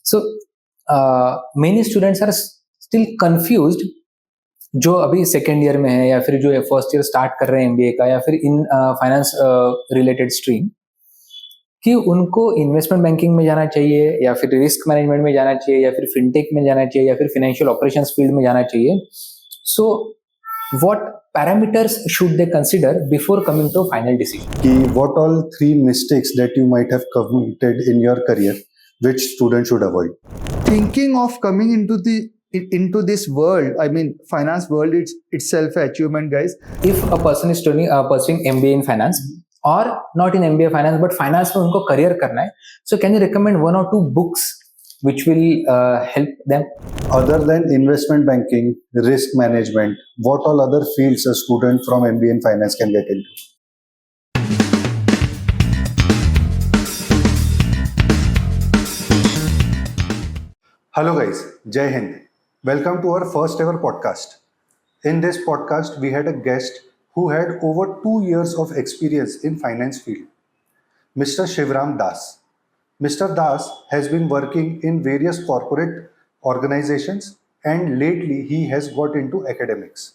So many students are still confused, जो अभी second year में है या फिर जो फर्स्ट ईयर स्टार्ट कर रहे हैं एमबीए का या फिर इन फाइनेंस रिलेटेड स्ट्रीम, कि उनको इन्वेस्टमेंट बैंकिंग में जाना चाहिए या फिर रिस्क मैनेजमेंट में जाना चाहिए या फिर फिनटेक में जाना चाहिए या फिर फाइनेंशियल ऑपरेशंस फील्ड में जाना चाहिए. सो what parameters should they consider before coming to a final decision? What all 3 mistakes that you might have committed in your career which students should avoid? Thinking of coming into this world, I mean finance world, itself an achievement, guys. If a person is pursuing MBA in finance or not in MBA finance but finance में उनको career करना है, so can you recommend 1 or 2 books which will help them? Other than investment banking, risk management, what all other fields a student from MBA in finance can get into? Hello guys, Jai Hind. Welcome to our first ever podcast. In this podcast, we had a guest who had over 2 years of experience in finance field, Mr. Shivram Das. Mr. Das has been working in various corporate organizations and lately he has got into academics.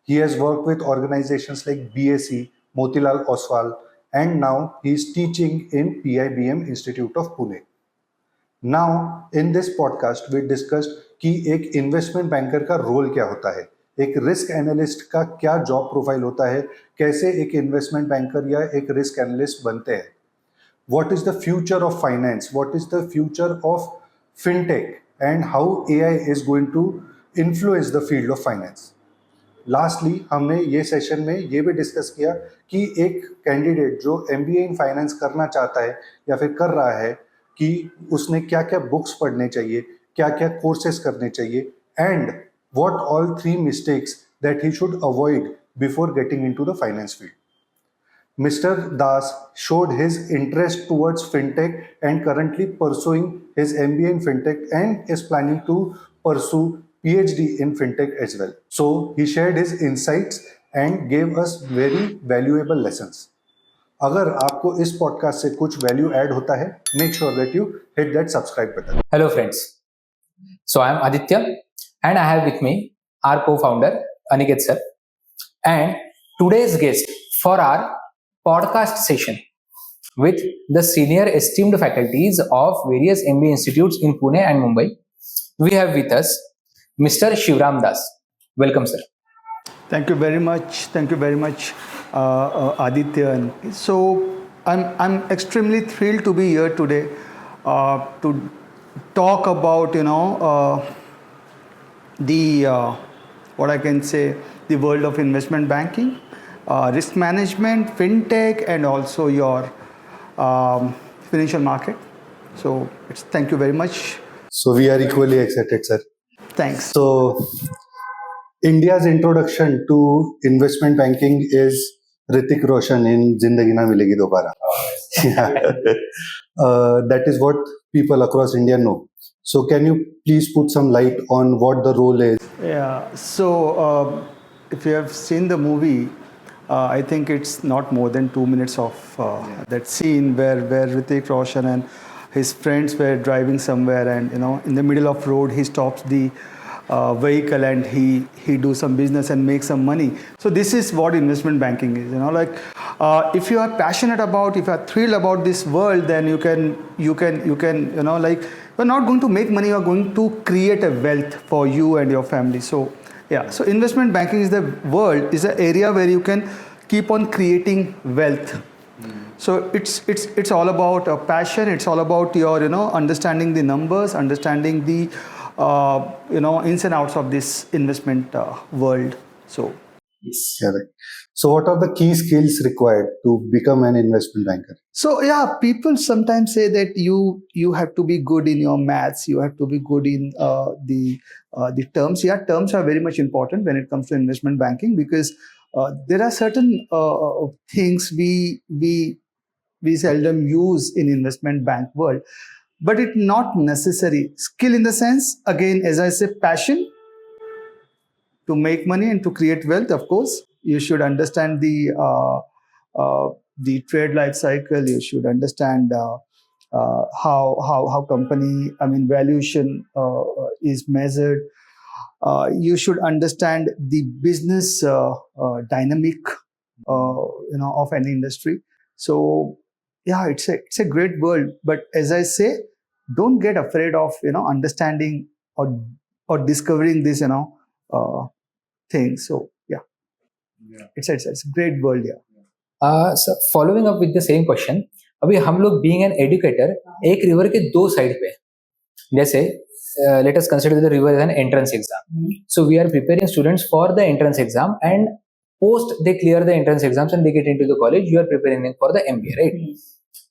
He has worked with organizations like BSc, Motilal, Oswal, and now he is teaching in PIBM Institute of Pune. Now in this podcast we discussed कि एक investment banker का role क्या होता है, एक risk analyst का क्या job profile होता है, कैसे एक इन्वेस्टमेंट बैंकर या एक रिस्क एनालिस्ट बनते हैं, what is the future of finance, what is the future of fintech, and how AI is going to influence the field of finance. Lastly, हमने ये सेशन में ये भी डिस्कस किया कि एक कैंडिडेट जो MBA इन फाइनेंस करना चाहता है या फिर कर रहा है कि उसने क्या क्या बुक्स पढ़ने चाहिए, क्या क्या कोर्सेज करने चाहिए, and what all 3 mistakes that he should avoid before getting into the finance field. Mr. Das showed his interest towards fintech and currently pursuing his MBA in fintech and is planning to pursue PhD in fintech as well. So he shared his insights and gave us very valuable lessons. अगर आपको इस podcast से कुछ value add होता है, make sure that you hit that subscribe button. Hello friends. So I am Aditya and I have with me our co-founder Aniket sir and today's guest for our podcast session with the senior esteemed faculties of various MBA institutes in Pune and Mumbai. We have with us Mr. Shivram Das. Welcome, sir. Thank you very much. Thank you very much, Aditya. So I'm extremely thrilled to be here today to talk about the what I can say, the world of investment banking, risk management, fintech, and also your financial market. So thank you very much. So we are equally excited, sir. Thanks. So India's introduction to investment banking is Hrithik Roshan in Zindagi Na Milegi Dobara. That is what people across India know. So can you please put some light on what the role is? Yeah. So if you have seen the movie, I think it's not more than 2 minutes of that scene where Hrithik Roshan and his friends were driving somewhere, and in the middle of road he stops the vehicle and he do some business and make some money. So this is what investment banking is. If you are passionate about, if you are thrilled about this world, then you can you're not going to make money, you are going to create a wealth for you and your family. So yeah, so investment banking is the area where you can keep on creating wealth. So it's all about passion. It's all about your understanding the numbers, understanding the ins and outs of this investment world. So Yes. Correct. So what are the key skills required to become an investment banker? So yeah, people sometimes say that you have to be good in your maths, you have to be good in the terms. Yeah, terms are very much important when it comes to investment banking, because there are certain things we seldom use in investment bank world, but it's not necessary. Skill in the sense, again, as I say, passion to make money and to create wealth. Of course, you should understand the trade life cycle. You should understand how company, valuation is measured. You should understand the business dynamic, of any industry. So yeah, it's a great world. But as I say, don't get afraid of understanding or discovering this thing. So yeah, it's a great world. Yeah. So following up with the same question, अभी हम लोग being an educator एक river के दो side पे हैं. जैसे let us consider the river as an entrance exam. So we are preparing students for the entrance exam, and post they clear the entrance exams and they get into the college, you are preparing them for the MBA, right?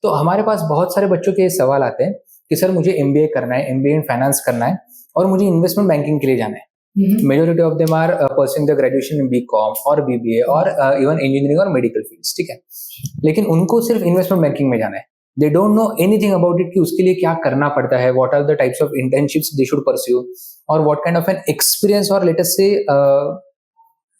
तो हमारे पास बहुत सारे बच्चों के सवाल आते हैं कि सर मुझे MBA करना है, MBA इन फाइनेंस करना है और मुझे इन्वेस्टमेंट बैंकिंग के लिए जाना है. Majority of them are pursuing the graduation in BCom or BBA or even engineering or medical fields, ठीक है. लेकिन उनको सिर्फ इन्वेस्टमेंट बैंकिंग में जाना है. They don't know anything about it कि उसके लिए क्या करना पड़ता है, what are the types of internships they should pursue, or what kind of an experience or let us say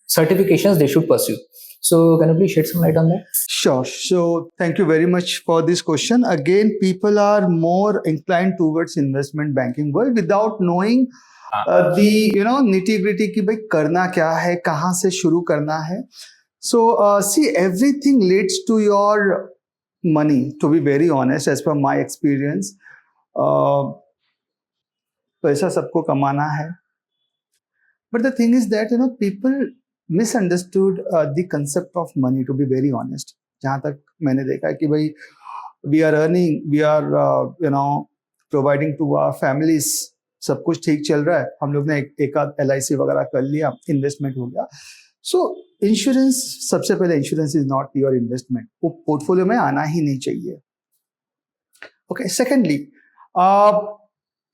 certifications they should pursue. So can you please shed some light on that? Sure. So thank you very much for this question. Again, people are more inclined towards investment banking world without knowing the nitty gritty कि भाई करना क्या है, कहाँ से शुरू करना है. So see, everything leads to your money. To be very honest, as per my experience, पैसा सबको कमाना है. But the thing is that people misunderstood the concept of money. To be very honest, जहाँ तक मैंने देखा है कि भाई we are earning, we are providing to our families, सब कुछ ठीक चल रहा है, हम लोग ने एक आध LIC वगैरह कर लिया, इन्वेस्टमेंट हो गया. सो इंश्योरेंस, सबसे पहले insurance is not your investment, वो पोर्टफोलियो में आना ही नहीं चाहिए. ओके. सेकेंडली,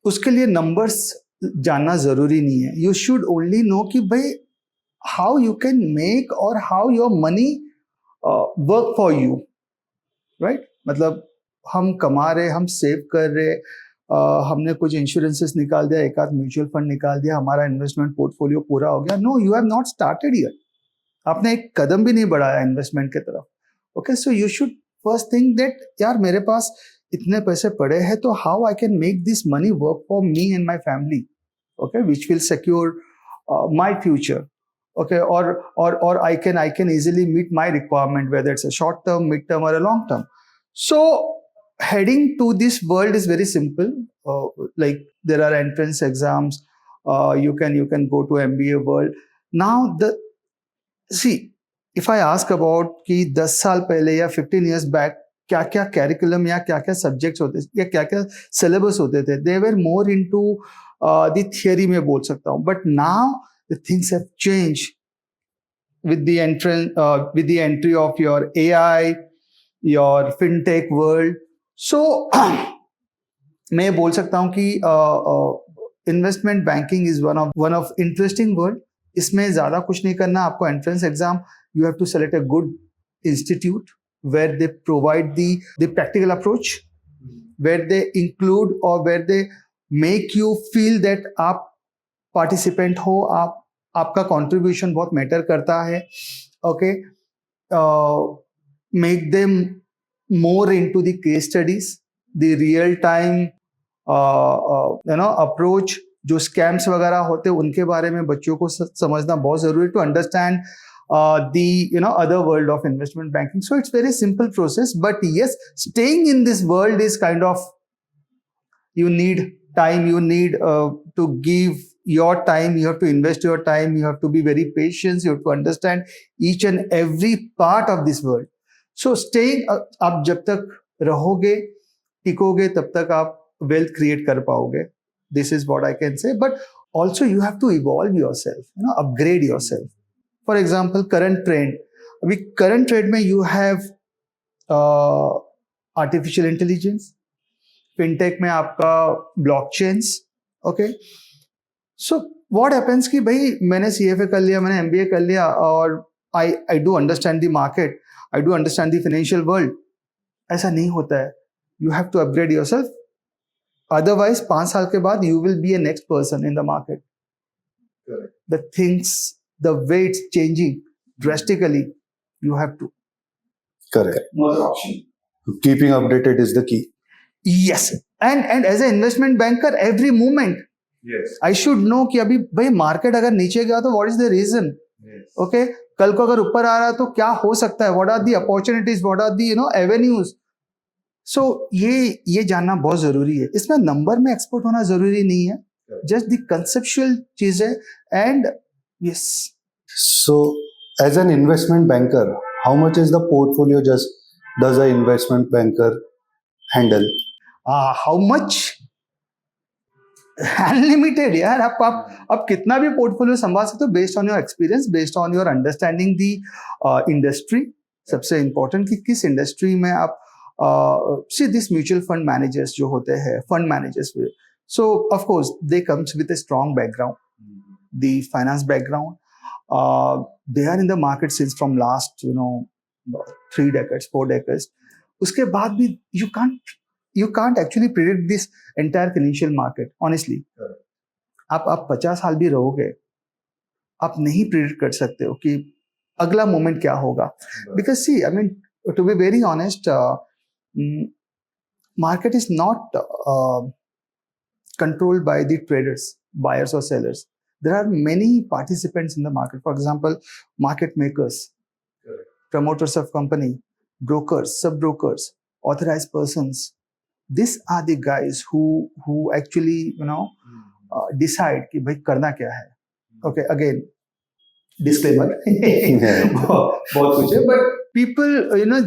उसके लिए नंबर्स जानना जरूरी नहीं है. यू शुड ओनली नो कि भाई हाउ यू कैन मेक और how your money work for you, right. मतलब हम कमा रहे, हम सेव कर रहे, हमने कुछ इंश्योरेंसेस निकाल दिया, एक आध म्यूचुअल फंड निकाल दिया, हमारा इन्वेस्टमेंट पोर्टफोलियो पूरा हो गया. No, you have not started here. आपने एक कदम भी नहीं बढ़ाया इन्वेस्टमेंट की तरफ. Okay. So you should first think that यार मेरे पास इतने पैसे पड़े हैं, तो how I can make this money work for me and my family, okay, which will secure my future. Okay, or I can easily meet my requirement, whether it's a short term, mid term, or a long term. So heading to this world is very simple. Like there are entrance exams. You can go to MBA world. Now see, if I ask about कि 10 साल पहले या 15 years back क्या क्या curriculum या क्या क्या subjects होते या क्या क्या सिलेबस होते थे, they were more into the theory में बोल सकता हूँ. But now the things have changed with the entry of your AI, your fintech world. So मैं बोल सकता हूँ कि investment banking is one of interesting world. इसमें ज्यादा कुछ नहीं करना. आपको entrance exam, you have to select a good institute where they provide the practical approach, where they include or where they make you feel that आप participant हो, आपका contribution बहुत मैटर करता है. Okay. Make them more into the case studies, the real time approach. जो scams वगैरह होते हैं उनके बारे में बच्चों को समझना बहुत जरूरी है, to understand the other world of investment banking. So it's very simple process, but yes, staying in this world is kind of, you need time, you need to give your time, you have to invest your time, you have to be very patient, you have to understand each and every part of this world. So staying, आप जब तक रहोगे, टिकोगे, तब तक आप wealth create कर पाओगे. This is what I can say. But also you have to evolve yourself, upgrade yourself. For example, current trend. अभी current trend में you have artificial intelligence. Fintech में आपका blockchains. Okay. So what happens कि भाई मैंने CFA कर लिया, मैंने MBA कर लिया, और I do understand the market, I do understand the financial world. ऐसा नहीं होता है. You have to upgrade yourself. Otherwise 5 साल के बाद you will be a next person in the market. Correct. The things, the way it's changing drastically, you have to. Correct. No other option. Keeping updated is the key. Yes, and as an investment banker, every moment Yes. I should know कि अभी भाई market अगर नीचे गया तो what is the reason? Yes. Okay, कल को अगर ऊपर आ रहा तो क्या हो सकता है? What are the opportunities? What are the avenues? So ये जानना बहुत जरूरी है. इसमें नंबर में एक्सपर्ट होना जरूरी नहीं है. Just the conceptual चीज है and yes. So, as an investment banker, how much is the portfolio does an investment banker handle? How much? Unlimited यार. आप कितना भी पोर्टफोलियो संभाल सकते हो based on your experience, based on your understanding the industry. सबसे important कि किस इंडस्ट्री में आप see this mutual fund managers जो होते हैं, fund managers, so of course they comes with a strong background, the finance background. They are in the market since from last 3 decades, 4 decades. उसके बाद भी you can't actually predict this entire financial market, honestly. आप 50 साल भी रहोगे, आप नहीं predict कर सकते हो कि अगला मोमेंट क्या होगा. Because see, I mean, to be very honest, market is not controlled by the traders, buyers or sellers. There are many participants in the market. For example, market makers, promoters of company, brokers, sub-brokers, authorized persons. These are the guys who actually decide कि भाई करना क्या है. Okay, again, disclaimer. बहुत कुछ है, but people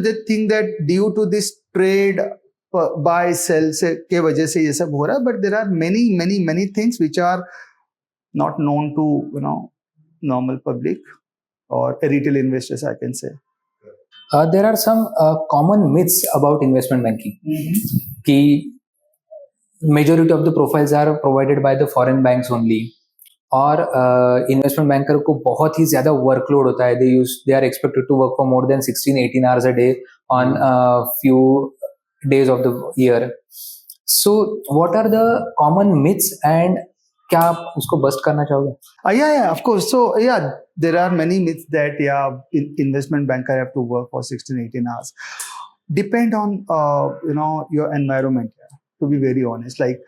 they think that due to this trade buy sell से के वजह से ये सब हो रहा है, but there are many things which are not known to normal public or retail investors, I can say. There are some common myths about investment banking. कि majority of the profiles are provided by the foreign banks only, और investment banker को बहुत ही ज़्यादा workload होता है. They are expected to work for more than 16-18 hours a day on few days of the year. So what are the common myths and क्या आप उसको बस्ट करना चाहोगे? Yeah, of course. So yeah, there are many myths that investment banker have to work for 16-18 hours. Depend on your environment. To be very honest, like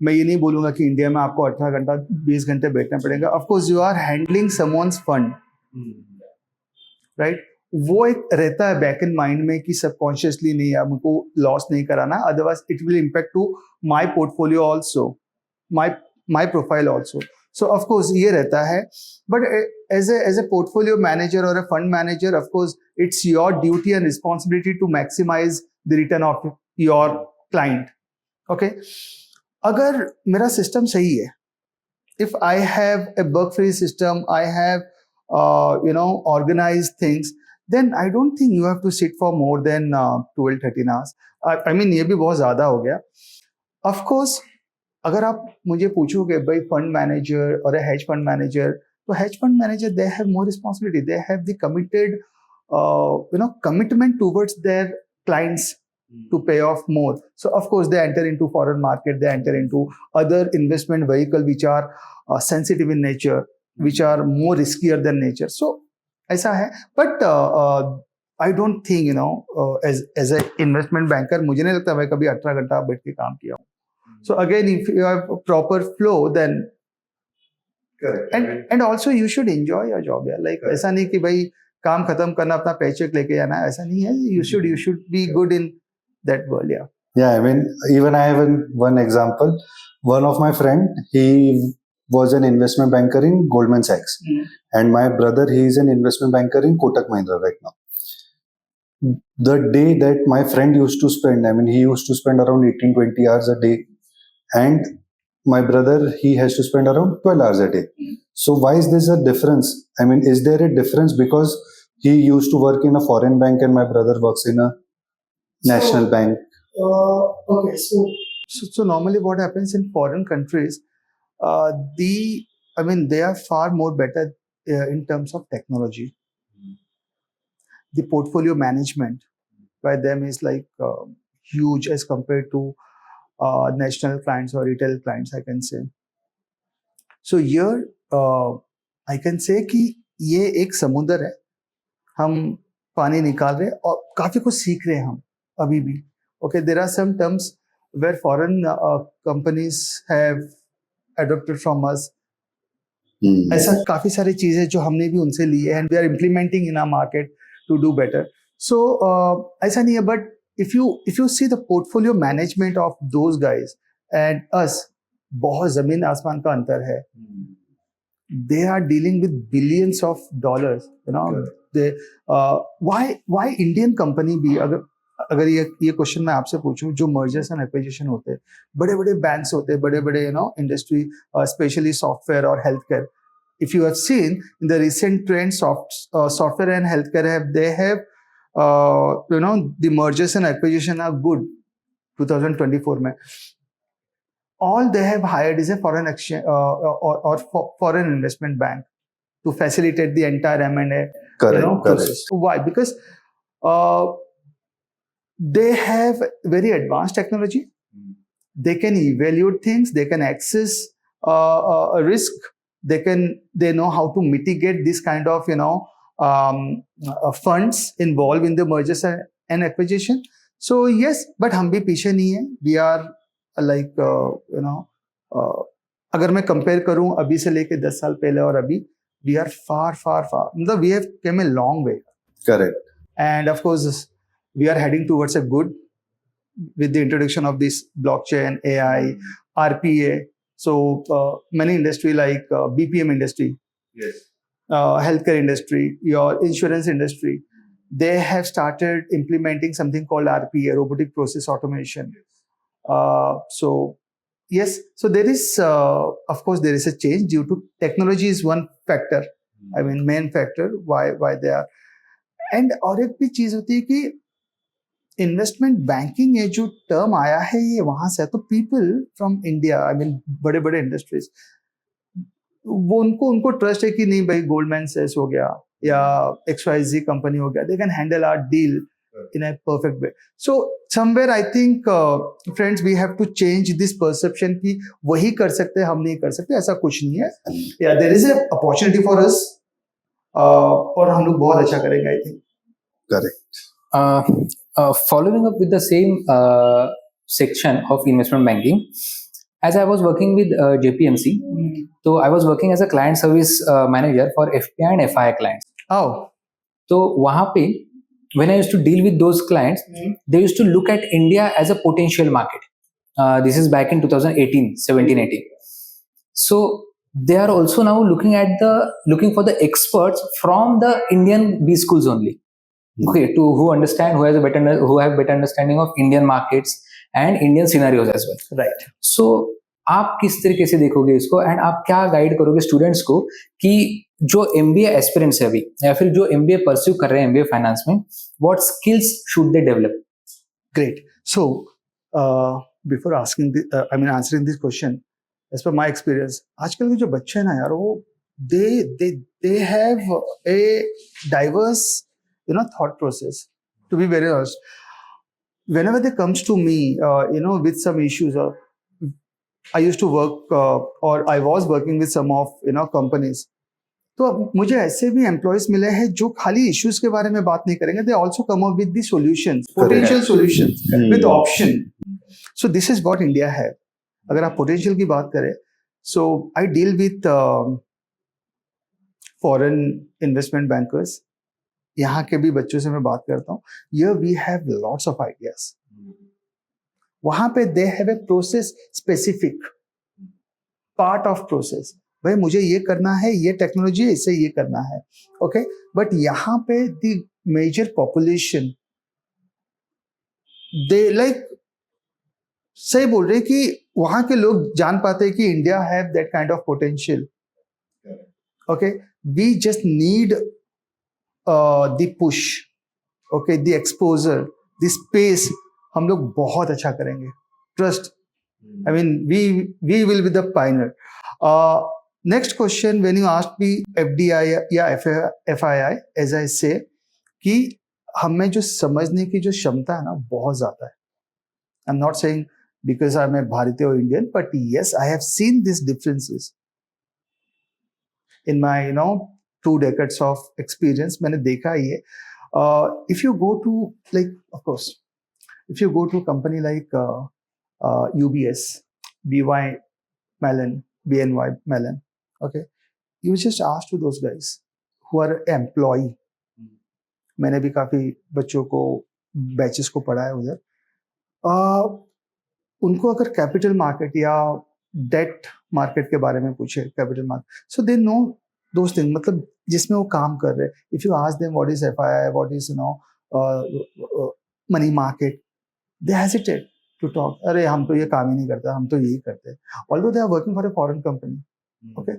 मैं ये नहीं बोलूंगा कि इंडिया में आपको 18 घंटा 20 घंटे बैठना पड़ेगा. Of course you are handling someone's fund, right. वो एक रहता है बैक इन माइंड में कि सबकॉन्शियसली नहीं, हमको लॉस नहीं कराना, otherwise it will impact to my portfolio also, my profile also. So of course ये रहता है, but as a portfolio manager और a fund manager, of course it's your duty and responsibility to maximise the return of your client. Okay, अगर मेरा system सही है, if I have a bug free system, I have organized things, then I don't think you have to sit for more than 12-13 hours. I mean ये भी बहुत ज़्यादा हो गया. Of course, अगर आप मुझे पूछोगे भाई फंड मैनेजर और हेज फंड मैनेजर, तो hedge fund manager they have more responsibility, they have the committed commitment towards their clients to pay off more. So of course they enter into foreign market, they enter into other investment vehicle which are sensitive in nature, which are more riskier than nature. So ऐसा है, but I don't think as a investment banker मुझे नहीं लगता मैं कभी 18 घंटा बैठ के काम किया हूँ. So again, if you have a proper flow, then correct. And also you should enjoy your job. Yeah, like ऐसा नहीं कि भाई काम खत्म करना अपना paycheck लेके आना, ऐसा नहीं है. You should be good in that world. Yeah, I mean, even I have one example. One of my friend, he was an investment banker in Goldman Sachs, and my brother, he is an investment banker in Kotak Mahindra right now. The day that my friend used to spend, I mean, he used to spend around 18-20 hours a day, and my brother, he has to spend around 12 hours a day. So why is this a difference? I mean, is there a difference because he used to work in a foreign bank and my brother works in a national bank? Okay, so normally what happens in foreign countries, they are far more better in terms of technology. The portfolio management by them is like huge as compared to national clients or retail clients, I can say. So here I can say कि ये एक समुद्र है, हम पानी निकाल रहे हैं और काफी कुछ सीख रहे हैं हम अभी भी. Okay, there are some terms where foreign companies have adopted from us. ऐसा काफी सारी चीजें जो हमने भी उनसे ली है, and we are implementing in our market to do better. So ऐसा नहीं है, but if you see the portfolio management of those guys and us, बहुत जमीन आसमान का अंतर है. They are dealing with billions of dollars, you know. They why Indian company भी, अगर ये क्वेश्चन मैं आपसे पूछूं, जो मर्जर्स एंड एक्विजिशन होते हैं, बड़े बड़े बैंक्स होते हैं, बड़े बड़े इंडस्ट्री, स्पेशली सॉफ्टवेयर और health care. If you have seen in the recent trends, software and healthcare they have the mergers and acquisition are good. 2024 mein all they have hired is a foreign exchange or foreign investment bank to facilitate the entire M&A process. Why? Because they have very advanced technology. They can evaluate things. They can access a risk. They know how to mitigate this kind of funds involved in the mergers and acquisition. So yes, but हम भी पीछे नहीं है. We are like अगर मैं compare करूं अभी से लेके 10 साल पहले और अभी, we are far. मतलब we have came a long way. Correct. And of course, we are heading towards a good with the introduction of this blockchain, AI, RPA. So many industry like BPM industry, Yes. Healthcare industry, your insurance industry, they have started implementing something called RPA, robotic process automation. So yes, so there is, of course, there is a change due to technology is one factor. I mean, main factor why they are. And और एक भी चीज होती है कि investment banking ये जो term आया है ये वहां से, तो people from India, I mean बड़े बड़े इंडस्ट्रीज, वो उनको ट्रस्ट है कि नहीं भाई, गोल्डमैन सैक्स हो गया या XYZ कंपनी हो गया, they can handle our deal in a perfect way. So somewhere I think friends we have to change this perception कि वही कर सकते हैं, हम नहीं कर सकते, ऐसा कुछ नहीं है. या there is a opportunity for us और हम लोग बहुत अच्छा करेंगे, I think. Correct. Following up with the same section of investment banking, as I was working with JPMC, so I was working as a client service manager for FPI and FI clients. Oh. So वहाँ पे when I used to deal with those clients, they used to look at India as a potential market. This is back in 2018, 17, 18. So they are also now looking for the experts from the Indian B schools only. Okay, who have better understanding of Indian markets and Indian scenarios as well. Right. So आप किस तरीके से देखोगे इसको, and आप क्या guide करोगे students को कि जो MBA एस्पिरेंट्स है अभी, या फिर जो MBA परस्यू कर रहे हैं MBA फाइनेंस में, what skills should they develop? Great. So before answering this question, as per my experience, आजकल के जो बच्चे हैं ना यार, वो they have a diverse thought process. To be very honest, whenever they comes to me with some issues, I used to work or I was working with some of companies. तो मुझे ऐसे भी एम्प्लॉयज मिले हैं जो खाली issues के बारे में बात नहीं करेंगे, they also come up with the solutions, potential solutions with option. So this is what India है. अगर आप पोटेंशियल की बात करें, so I deal with foreign investment bankers. यहाँ के भी बच्चों से मैं बात करता हूँ. Here we have lots of ideas. वहां पे they have a process specific part of process. भाई मुझे ये करना है, ये टेक्नोलॉजी है, इससे ये करना है, ओके. बट यहाँ पे the major population they like सही बोल रहे कि वहां के लोग जान पाते हैं कि India have that kind of potential. Okay, we just need the push, okay, the exposure, the space. हम लोग बहुत अच्छा करेंगे, trust. I mean we will be the pioneer. Next question, when you ask me FDI या FII, as I say कि हमें जो समझने की जो क्षमता है ना, बहुत ज्यादा है. I am not saying because I M भारतीय और Indian, but yes I have seen this differences in my 2 decades of experience. मैंने देखा ये. If you go to, like, of course, if you go to a company like UBS, BY Mellon, BNY Mellon. Okay, you just ask to those guys who are employee. मैंने भी काफी बच्चों को batches को पढ़ा है उधर. उनको अगर कैपिटल मार्केट या डेट मार्केट के बारे में पूछे, capital market, so they know those thing, मतलब जिसमें वो काम कर रहे हैं. If you ask them what is FII, what is money market, they hesitate to talk. अरे हम तो ये काम ही नहीं करते, हम तो यही करते हैं, although they are working for a foreign company. Okay,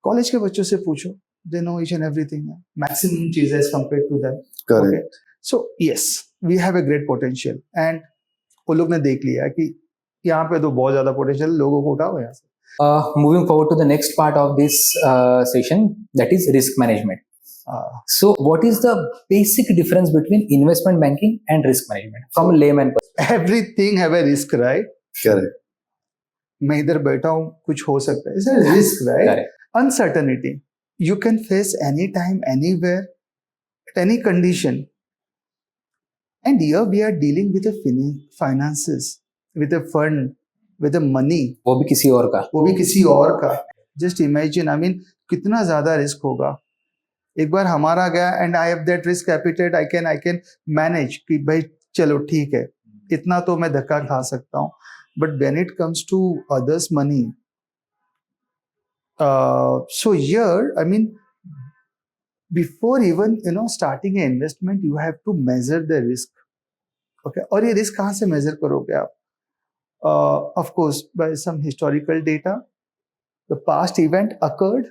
college के बच्चों से पूछो, they know each and everything, maximum चीजें as compared to them. Correct. Okay, so yes, we have a great potential, and वो लोग ने देख लिया कि यहाँ पे तो बहुत ज्यादा पोटेंशियल, लोगों को उठाओ यहाँ से. Moving forward to the next part of this session, that is risk management. So what is the basic difference between investment banking and risk management from a layman perspective? Everything have a risk, right? Correct. मैं इधर बैठा हूँ, कुछ हो सकता है, it's a risk, right? Correct. Uncertainty. You can face anytime, anywhere, at any condition. And here we are dealing with the finances, with a fund, with the money. वो भी किसी और का. वो भी किसी और का. Just imagine, I mean, कितना ज़्यादा रिस्क होगा. एक बार हमारा गया and I have that risk appetite, I can manage कि भाई चलो ठीक है, इतना तो मैं धक्का खा सकता हूँ. But when it comes to others' money, so here, I mean, before even starting an investment, you have to measure the risk. Okay, और ये risk कहाँ से measure करोगे आप? Of course, by some historical data, the past event occurred,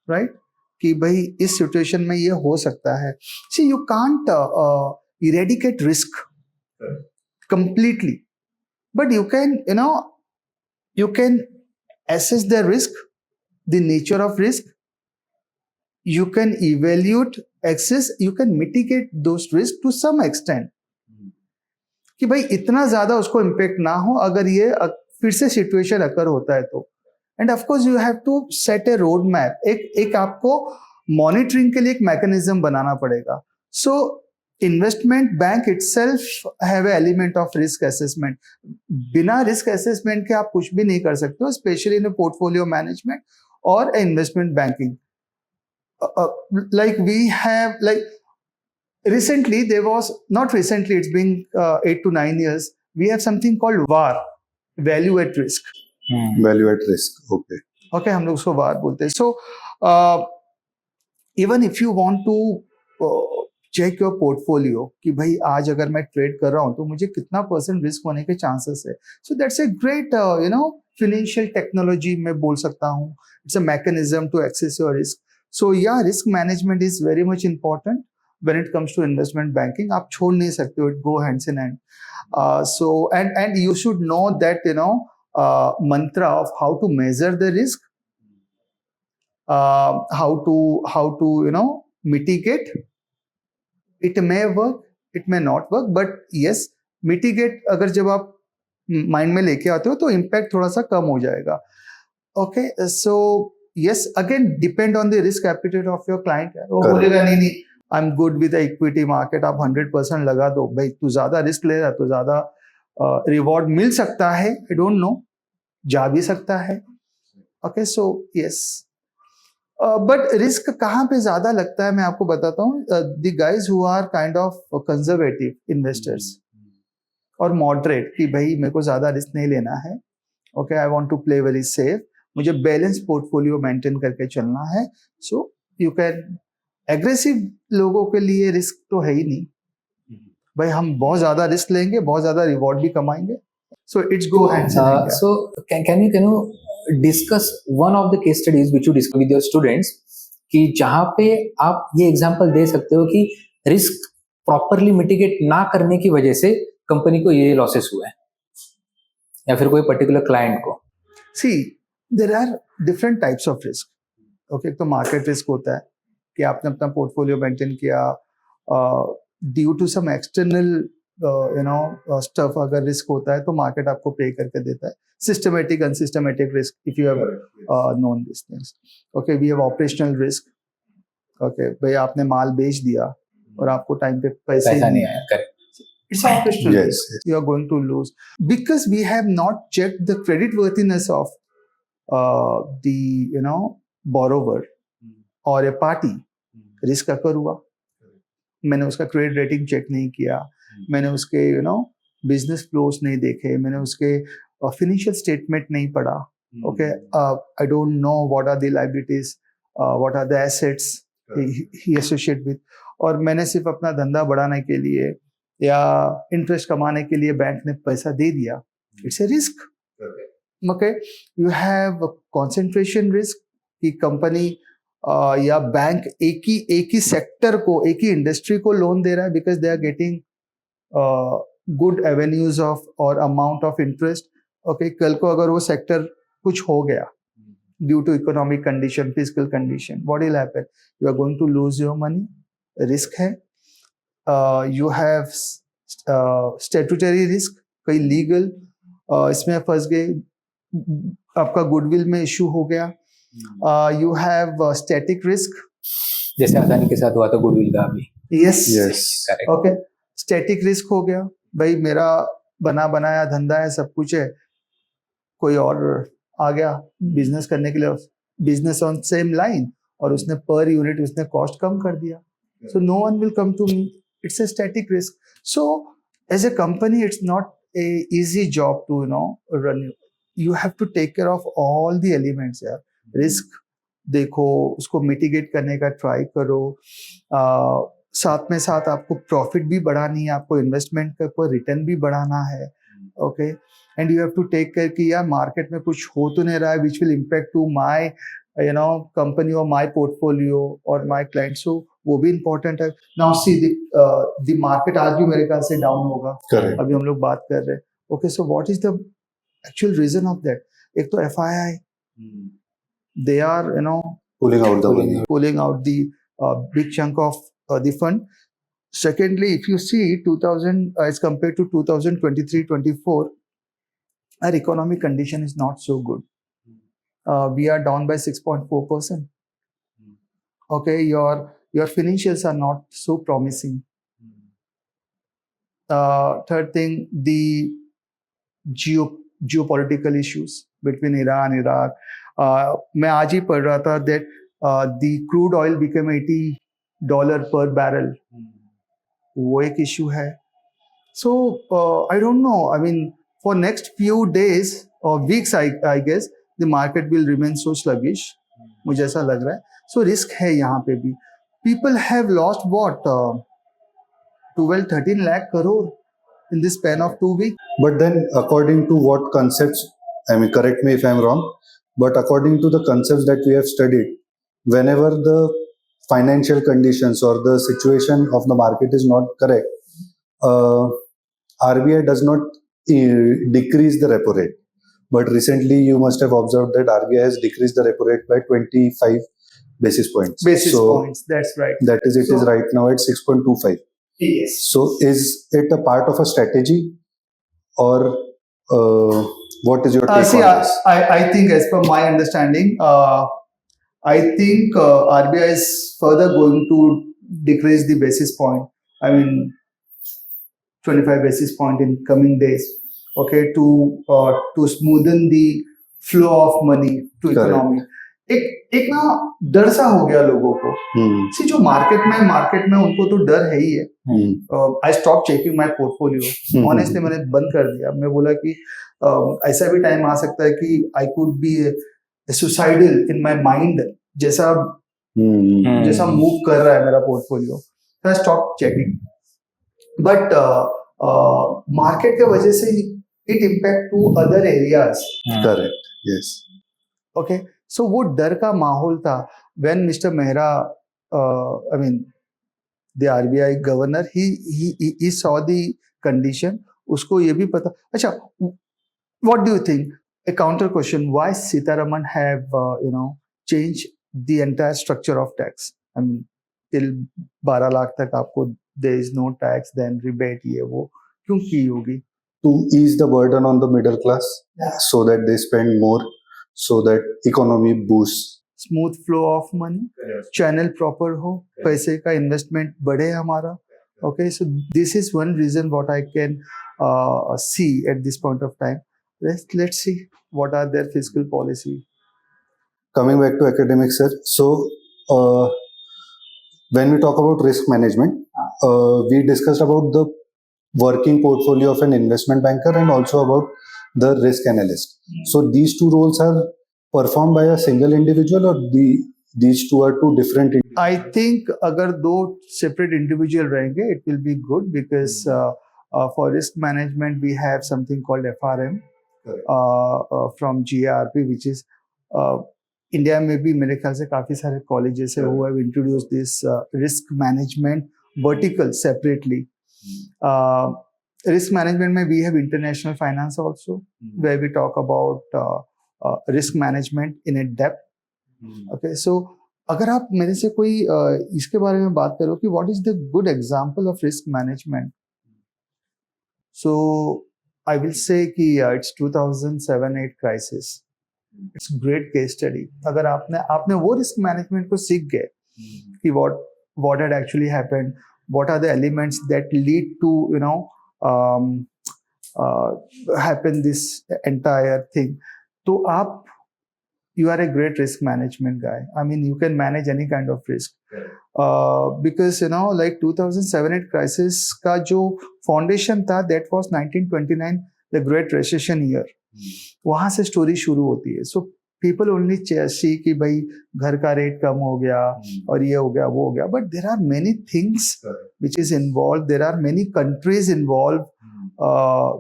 right? कि भाई इस situation में ये हो सकता है. See, you can't eradicate risk completely, but you can assess the risk, the nature of risk. You can evaluate, access, you can mitigate those risks to some extent. कि भाई इतना ज्यादा उसको इम्पैक्ट ना हो अगर ये फिर से सिचुएशन अकर होता है तो. And of course you have to set a road map. एक आपको मॉनिटरिंग के लिए एक मैकेनिज्म बनाना पड़ेगा. So investment bank itself have a element of risk assessment. बिना रिस्क असेसमेंट के आप कुछ भी नहीं कर सकते हो, स्पेशली इन पोर्टफोलियो मैनेजमेंट और investment banking. Like we have, like recently there was, not recently, it's been 8 to 9 years, we have something called VAR, value at risk. Value at risk. Okay. Okay, हम लोग उसको VAR बोलते हैं. So even if you want to check your portfolio कि भाई आज अगर मैं ट्रेड कर रहा हूँ तो मुझे कितना % रिस्क होने के चांसेस है. So that's a great financial technology मैं बोल सकता हूँ. It's a mechanism to access your risk. So yeah, risk management is very much important when it comes to investment banking. आप छोड़ नहीं सकते हो, it go hands in hand. So and you should know that mantra of how to measure the risk, how to mitigate. It may work, it may not work, but yes, mitigate अगर जब आप mind में लेके आते हो तो impact थोड़ा सा कम हो जाएगा. Okay, so yes, again depend on the risk appetite of your client. वो बोलेगा नहीं I'm good with the equity market, आप 100% लगा दो. भाई तू ज्यादा रिस्क ले रहा तो ज्यादा रिवॉर्ड मिल सकता है. I don't know, जा भी सकता है. Okay, so yes, but risk कहाँ पे ज्यादा लगता है मैं आपको बताता हूँ. The guys who are kind of conservative investors और moderate कि भाई मेरे को ज्यादा रिस्क नहीं लेना है. Okay, I want to play very safe. मुझे बैलेंस पोर्टफोलियो मेंटेन करके चलना है. So you can. एग्रेसिव लोगों के लिए रिस्क तो है ही नहीं. भाई हम बहुत ज्यादा रिस्क लेंगे, बहुत ज्यादा रिवॉर्ड भी कमाएंगे. So it's go hands in hand. So can you discuss one of the case studies which you discuss with your students कि जहाँ पे आप ये एग्जांपल दे सकते हो कि रिस्क प्रॉपरली मिटिगेट ना करने की वजह से कंपनी को ये लॉसेस हुआ है या फिर कोई पर्टिकुलर क्लाइंट को. See, there are different types of risk. Okay, तो मार्केट रिस्क होता है कि आपने अपना पोर्टफोलियो मेंटेन किया, due to some external stuff अगर रिस्क होता है तो मार्केट आपको पे करके देता है. Systematic unsystematic risk, if you have known this things. Okay, we have operational risk. Okay, भाई आपने माल बेच दिया और आपको टाइम पे पैसे नहीं आया. Correct. It's operational Yes, risk. yes. You are going to lose because we have not checked the credit worthiness of the borrower or a party. Risk occur हुआ, मैंने उसका क्रेडिट रेटिंग चेक नहीं किया, मैंने उसके बिजनेस फ्लोस नहीं देखे, मैंने उसके फिनेंशियल स्टेटमेंट नहीं पढ़ा. Okay, I don't know what are the liabilities, what are the assets he associate with, और मैंने सिर्फ अपना धंधा बढ़ाने के लिए या इंटरेस्ट कमाने के लिए बैंक ने पैसा दे दिया. It's a risk. Okay, you have concentration risk कि कंपनी या बैंक एक ही सेक्टर को, एक ही इंडस्ट्री को लोन दे रहा है because they are getting good avenues of और अमाउंट ऑफ इंटरेस्ट. ओके, कल को अगर वो सेक्टर कुछ हो गया due to economic condition, physical condition, what will happen? You are going to lose your money. Risk है. यू हैव स्टैट्यूटरी रिस्क, कई लीगल इसमें फंस गए, आपका गुडविल में इशू हो गया. You have static risk. जैसे अदानी के साथ हुआ था गुडविल का अभी. Yes. Yes. Correct. Okay. Static risk हो गया. भाई मेरा बना बनाया धंधा है, सब कुछ है, कोई और आ गया बिजनेस करने के लिए, बिजनेस ऑन सेम लाइन, और उसने पर यूनिट उसने कॉस्ट कम कर दिया. So no one will come to me. It's a static risk. So as a company, it's not a easy job to run. You have to take care of all the elements here. Risk देखो, उसको mitigate करने का try करो, साथ में साथ आपको profit भी बढ़ानी है, आपको इन्वेस्टमेंट का ऊपर रिटर्न भी बढ़ाना है. Okay, and you have to take care कि यार मार्केट में कुछ हो तो नहीं रहा है which will impact to my company और माय पोर्टफोलियो और माय क्लाइंट. सो वो भी इम्पोर्टेंट है. नाउ सी द मार्केट आज भी मेरे ख्याल से डाउन होगा. Correct. अभी हम लोग बात कर रहे हैं. Okay, so what is the actual reason of that? एक तो FII, they are Pulling out the money. pulling out the big chunk of the fund. Secondly, if you see 2000 as compared to 2023-24, our economic condition is not so good. We are down by 6.4%. Okay, your financials are not so promising. Third thing, the geopolitical issues between Iran, Iraq. मैं आज ही पढ़ रहा था that the crude oil became $80 per barrel. वो एक issue है. So I don't know. I mean, for next few days or weeks, I guess the market will remain so sluggish. मुझे ऐसा लग रहा है. So risk है यहाँ पे भी. People have lost what 12-13 lakh crore in this span of 2 weeks. But then, according to what concepts, I mean, correct me if I'm wrong, but according to the concepts that we have studied, whenever the financial conditions or the situation of the market is not correct, RBI does not decrease the repo rate. But recently, you must have observed that RBI has decreased the repo rate by 25 basis points. Basis points, that's right. That is, it is right now at 6.25. Yes. So, is it a part of a strategy, or what is your take See, on this? I think as per my understanding, I think RBI is further going to decrease the basis point. I mean, 25 basis point in coming days. Okay, to smoothen the flow of money to Correct. economy. एक ना डर सा हो गया लोगों को. सी जो market में उनको तो डर है ही है. आई stop checking my portfolio. Honestly मैंने बंद कर दिया. मैं बोला कि ऐसा भी टाइम आ सकता है कि I could be suicidal in my mind, जैसा मूव कर रहा है मेरा portfolio. I stop checking. But market के वजह से it impact to other areas. Correct. Yes. Okay, so वो डर का माहौल था. When mister Mehra, I mean the RBI governor, he saw the condition. उसको ये भी पता. अच्छा, what do you think? A counter question: why Sitaraman have changed the entire structure of tax? I mean, till 12 lakh तक आपको there is no tax, then rebate, ये वो क्यों की होगी? To ease the burden on the middle class, so that they spend more, so that economy boosts. Smooth flow of money, channel proper हो, पैसे का इन्वेस्टमेंट बढ़े हमारा, Okay, so this is one reason what I can see at this point of time. Let's see what are their fiscal policy. Coming back to academics, sir. So, uh, when we talk about risk management, we discussed about the working portfolio of an investment banker and also about the risk analyst. So, these two roles are performed by a single individual, or these two are two different. I think अगर दो separate individual रहेंगे, it will be good because for risk management we have something called FRM from GRP, which is India में भी मेरे ख्याल से काफी सारे कॉलेजेस है who have introduced this risk management vertical separately. Risk management में we have international finance also, where we talk about risk management in a depth. Okay, so अगर आप मेरे से कोई इसके बारे में बात करो कि what is the good example of risk management, so I will say कि it's 2007-8 crisis. It's great case study. अगर आपने वो risk management को सीख गए कि what had actually happened, what are the elements that lead to happen this entire thing, तो आप you are a great risk management guy. I mean, you can manage any kind of risk. Because like 2007-8 crisis का जो foundation था, that was 1929, the Great Recession year. वहां से story शुरू होती है. So people only see कि भाई घर का रेट कम हो गया और ये हो गया वो हो गया, but there are many things which is involved. There are many countries involved,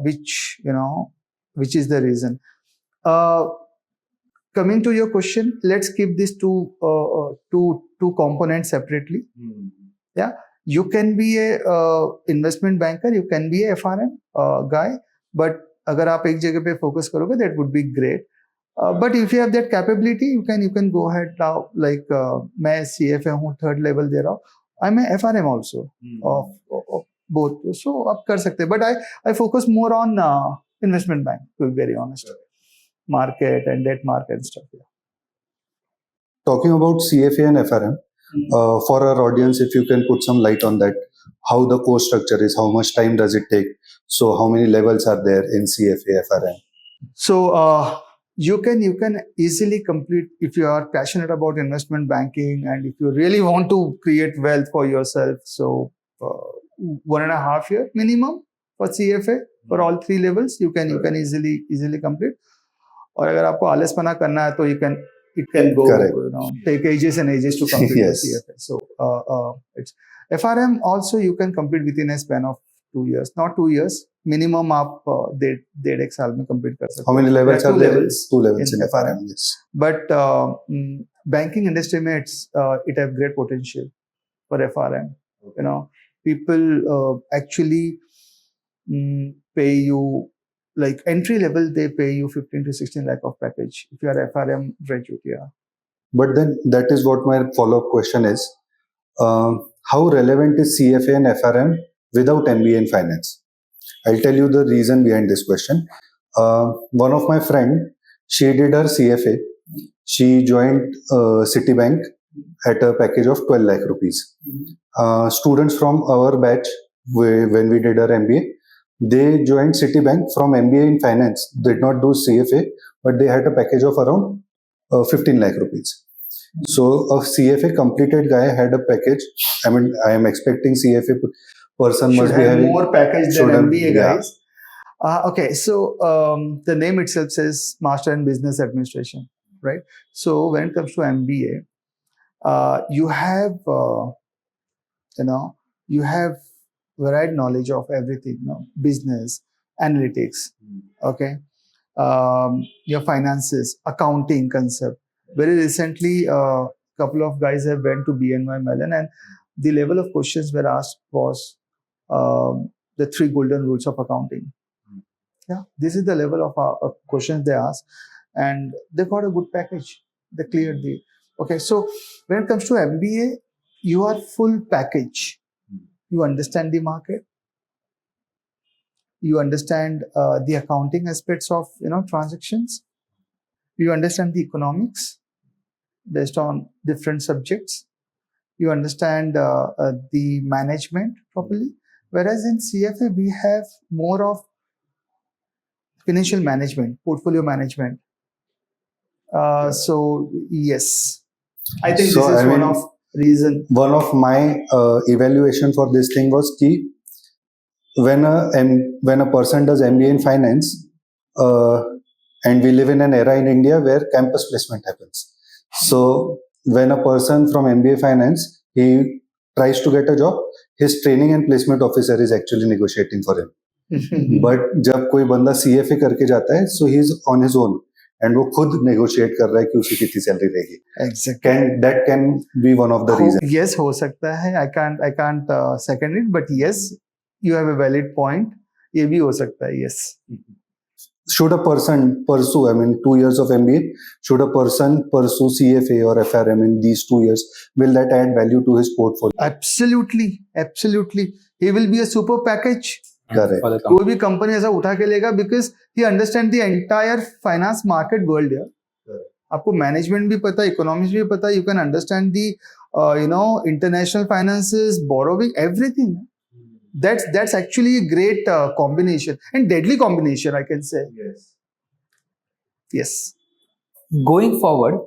which is the reason. Coming to your question, let's keep these two components separately. Yeah, you can be a investment banker, you can be a FRM guy, but अगर आप एक जगह पे focus करोगे, that would be great. But if you have that capability, you can go ahead now. Like मैं CFA हूँ, third level दे रहा हूँ. I'm a FRM also of both. So आप कर सकते हैं. But I focus more on investment bank, to be very honest. Market and debt market and stuff. Yeah. Talking about CFA and FRM, for our audience, if you can put some light on that, how the course structure is, how much time does it take, so how many levels are there in CFA, FRM? So you can easily complete if you are passionate about investment banking and if you really want to create wealth for yourself. So 1.5 year minimum for CFA for all 3 levels. You can easily complete. और अगर आपको आलसपना करना है तो it can go take ages and ages to complete Yes. the CFA. So it's FRM also you can complete within a span of 2 years, not 2 years minimum. आप 1.5 साल में complete कर सकते हैं. How many levels are there? 2 levels in FRM. Yes. But banking industry में it have great potential for FRM. People actually pay you. Like entry level, they pay you 15 to 16 lakh of package if you are FRM graduate. Yeah. But then that is what my follow-up question is. How relevant is CFA and FRM without MBA in finance? I'll tell you the reason behind this question. One of my friend, she did her CFA. She joined Citibank at a package of 12 lakh rupees. Students from our batch, when we did our MBA, they joined Citibank from MBA in finance, did not do CFA, but they had a package of around 15 lakh rupees. So a CFA completed guy had a package. I mean, I am expecting CFA person should must have be having more package than MBA guys. Yeah. Okay, so the name itself says Master in Business Administration, right? So when it comes to MBA, you have you have varied knowledge of everything, business, analytics, okay, your finances, accounting concept. Very recently, a couple of guys have went to BNY Mellon and the level of questions were asked was the 3 golden rules of accounting. Yeah, this is the level of questions they asked and they got a good package. They cleared the, okay. So when it comes to MBA, you are full package. You understand the market. You understand the accounting aspects of transactions. You understand the economics based on different subjects. you understand the management properly. Whereas in CFA, we have more of financial management, portfolio management. So yes, I think So, this is I one mean, of reason. one of my evaluation for this thing was key when a person does MBA in finance, uh, and we live in an era in India where campus placement happens. So when a person from MBA finance he tries to get a job, his training and placement officer is actually negotiating for him. But जब कोई बंदा CFA करके जाता है, so he is on his own and वो खुद negotiate कर रहा है कि उसकी कितनी सैलरी रहेगी. Exactly. Can be one of the reasons. Yes, हो सकता है. I can't second it, but yes, you have a valid point. ये भी हो सकता है. Yes. Should a person pursue, I mean, 2 years of MBA, should a person pursue CFA or FRM in these 2 years, will that add value to his portfolio? Absolutely. He will be a super package. Correct. For the कोई भी company ऐसा उठा के लेगा because he understand the entire finance market world here. आपको management भी पता, economics भी पता, you can understand the international finances, borrowing, everything. That's actually a great combination and deadly combination, I can say. Yes. Going forward,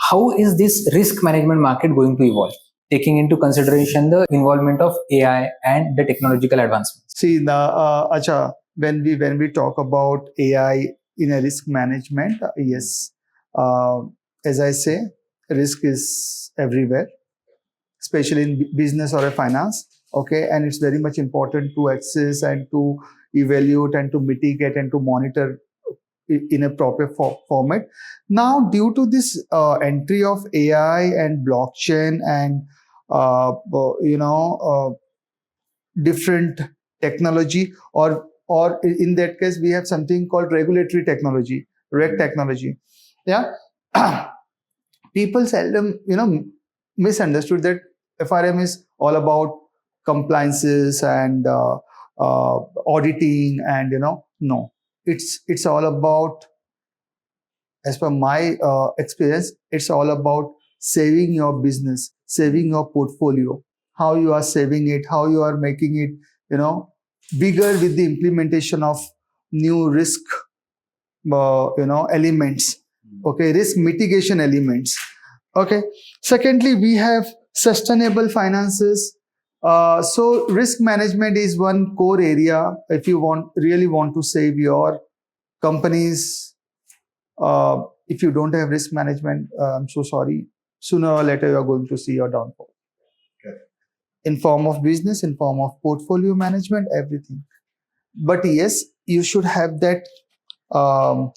how is this risk management market going to evolve, taking into consideration the involvement of AI and the technological advancements? See, when we talk about AI in a risk management, yes, as I say, risk is everywhere, especially in business or a finance. Okay, and it's very much important to access and to evaluate and to mitigate and to monitor in a proper format. Now, due to this entry of AI and blockchain and different technology, or in that case we have something called regulatory technology, reg technology. Yeah. People seldom misunderstood that FRM is all about compliances and auditing, and no, it's all about, as per my experience, it's all about saving your business, saving your portfolio, how you are saving it, how you are making it bigger with the implementation of new risk elements. Okay, risk mitigation elements. Okay, secondly, we have sustainable finances. So risk management is one core area if you really want to save your companies. If you don't have risk management, I'm so sorry, sooner or later you are going to see your downfall. In form of business, in form of portfolio management, everything. But yes, you should have that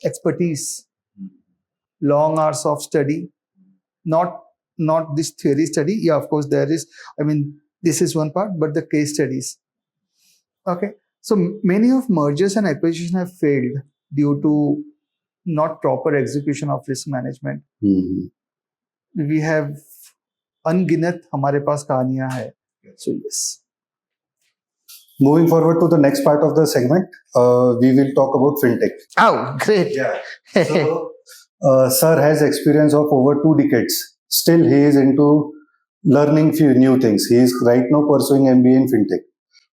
expertise, long hours of study, not this theory study. Yeah, of course there is, I mean, this is one part, but the case studies. Okay, so many of mergers and acquisitions have failed due to not proper execution of risk management. We have अनगिनत हमारे पास कहानियां है. So yes. Moving forward to the next part of the segment, we will talk about fintech. Oh, great. Yeah. So, sir has experience of over 2 decades. Still, he is into learning few new things. He is right now pursuing MBA in fintech.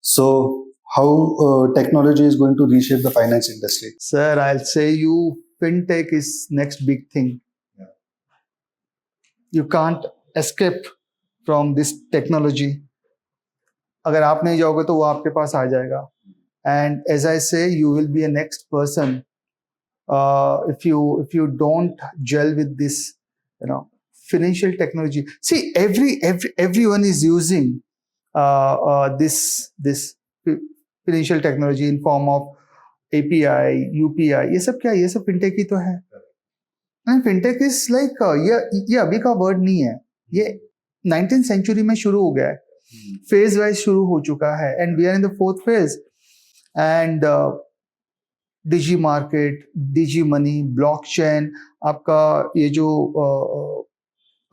So, how technology is going to reshape the finance industry? Sir, I'll say you, fintech is next big thing. Yeah. You can't escape from this technology. अगर आप नहीं जाओगे तो वो आपके पास आ जाएगा. And as I say, you will be a next person if you don't gel with this, financial technology. See, everyone is using this financial technology in form of API, UPI. ये सब क्या? ये सब fintech ही तो है. And fintech is like ये अभी का वर्ड नहीं है. ये 19th century में शुरू हो गया है. फेज वाइज शुरू हो चुका है, and we are in the 4th phase. And digi market, digi money, blockchain, आपका ये जो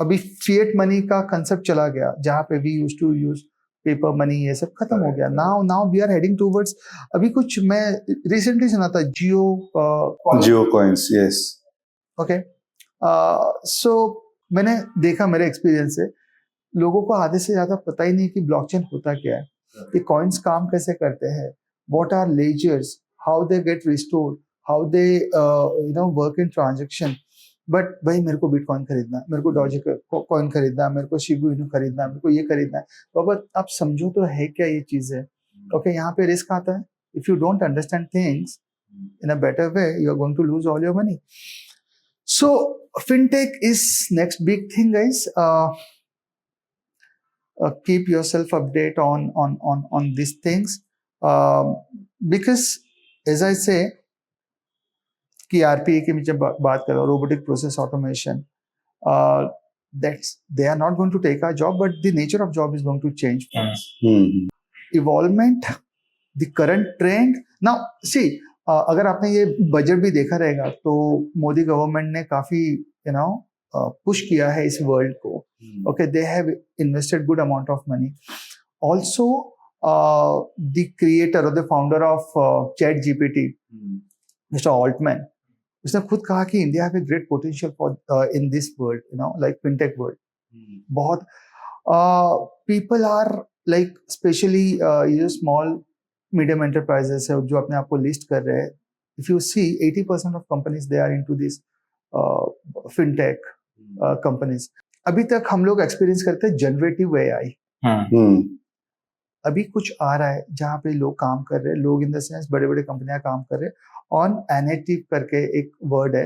अभी फिएट मनी का कंसेप्ट चला गया, जहां पे we used to use paper money, ये सब खत्म हो गया. Now we are heading towards, अभी कुछ मैं रिसेंटली सुना था, Jio coins. Yes. Okay, so मैंने देखा, मेरे एक्सपीरियंस से लोगों को आधे से ज्यादा पता ही नहीं कि ब्लॉकचेन होता क्या है, ये कॉइन्स काम कैसे करते हैं, what are ledgers, how they get restored, how they work in transaction. But भाई मेरे को बिटकॉइन खरीदना है, मेरे को डॉज कॉइन खरीदना है, मेरे को शिबू इनू खरीदना है, मेरे को ये खरीदना है. बाबा आप समझो तो है क्या ये चीज है. ओके, यहाँ पे रिस्क आता है. If you don't understand things in a better way, you are going to lose all your money. So fintech is next big thing, guys. Keep yourself update on these things, because as I say कि RPA की जब बात कर रहा हूँ, robotic process automation, that's they are not going to take our job, but the nature of job is going to change. Evolvement, the current trend. Now see, अगर आपने ये बजट भी देखा रहेगा तो मोदी गवर्नमेंट ने काफी पुश किया है इस वर्ल्ड को. Okay, they have invested good amount of money. Also the creator और the founder of chat GPT, mister Altman, उसने खुद कहा कि India have a great potential for in this world, like fintech world. बहुत people are like specially ये small medium enterprises है जो अपने आप को लिस्ट कर रहे हैं. If you see 80% of companies they are into this fintech companies. अभी तक हम लोग एक्सपीरियंस करते हैं जनरेटिव एआई. अभी कुछ आ रहा है जहाँ पे लोग काम कर रहे हैं, लोग इन द सेंस बड़े बड़े कंपनियां काम कर रहे हैं ऑन एनेटिव करके एक वर्ड है.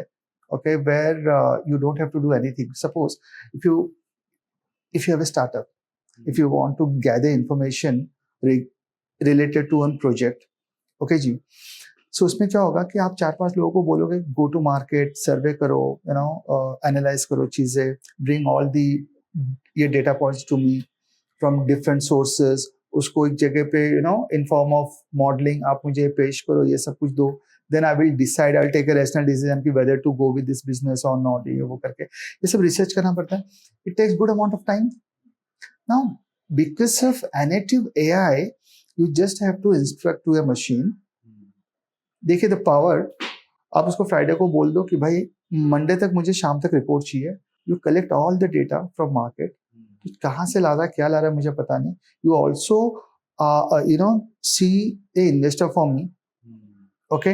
Okay, where you don't have to do anything. Suppose if you have a startup, if you want to gather information related to one project. Okay ji, so उसमें क्या होगा कि आप 4-5 लोगों को बोलोगे गो टू मार्केट, सर्वे करो, एनालाइज करो चीजें, ब्रिंग ऑल दी ये data points to me from different sources, उसको एक जगह पे इन फॉर्म ऑफ मॉडलिंग आप मुझे पेश करो, ये सब कुछ दो, then I will decide, I will take a rational decision कि whether to go with this business और नॉट. ये वो करके ये सब रिसर्च करना पड़ता है. It takes good amount of time. Now because of generative AI you just have to instruct to a machine. देखिए द पावर, आप उसको फ्राइडे को बोल दो कि भाई मंडे तक मुझे शाम तक रिपोर्ट चाहिए. You collect all the data from market. कहाँ से ला रहा है, क्या ला रहा है, मुझे पता नहीं. You also see a investor for me. Okay,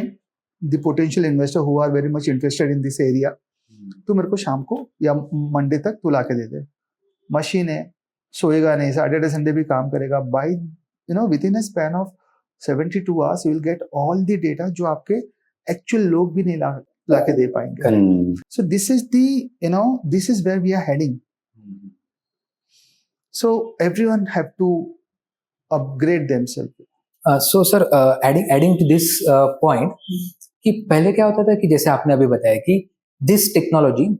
the potential investor who are very much interested in this area. तो मेरे को शाम को या मंडे तक तू ला के दे दे. मशीन है, सोएगा नहीं, सैटरडे संडे भी काम करेगा. By within a span of 72 hours you will get all the data जो आपके actual लोग भी नहीं ला के दे पाएंगे. So this is the this is where we are heading. So everyone have to upgrade themselves. So sir, adding to this point, कि पहले क्या होता था कि जैसे आपने अभी बताया कि this technology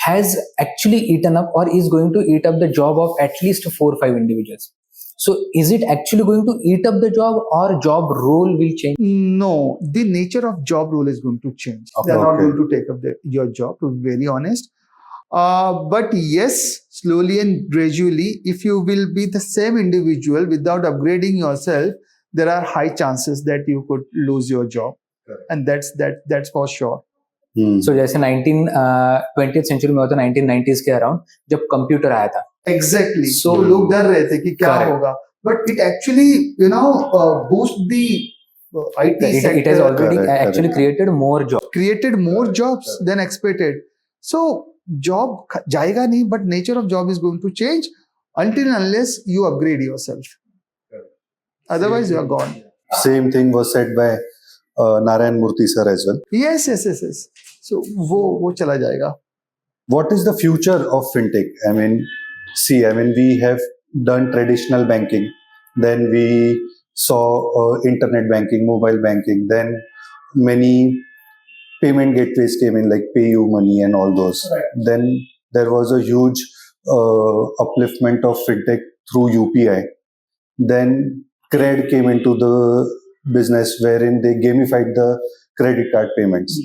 has actually eaten up or is going to eat up the job of at least 4-5 individuals. So is it actually going to eat up the job or job role will change? No, the nature of job role is going to change. Okay. They are not going to take up your job, to be very honest. But yes, slowly and gradually, if you will be the same individual without upgrading yourself, there are high chances that you could lose your job. Correct. And that's for sure. So जैसे 20th century में होता 1990s के around जब computer आया था. Exactly. So लोग डर रहे थे कि क्या होगा, but it actually boost the IT sector. It has already actually created more jobs. Created more jobs than expected. So job जाएगा नहीं, but nature of job is going to change until and unless you upgrade yourself. Otherwise you are gone. Same thing was said by Narayan Murthy sir as well. Yes. So वो चला जाएगा. What is the future of fintech? I mean, we have done traditional banking, then we saw internet banking, mobile banking, then many payment gateways came in like PayU and all those. Right. Then there was a huge upliftment of fintech through UPI. Then cred came into the business wherein they gamified the credit card payments.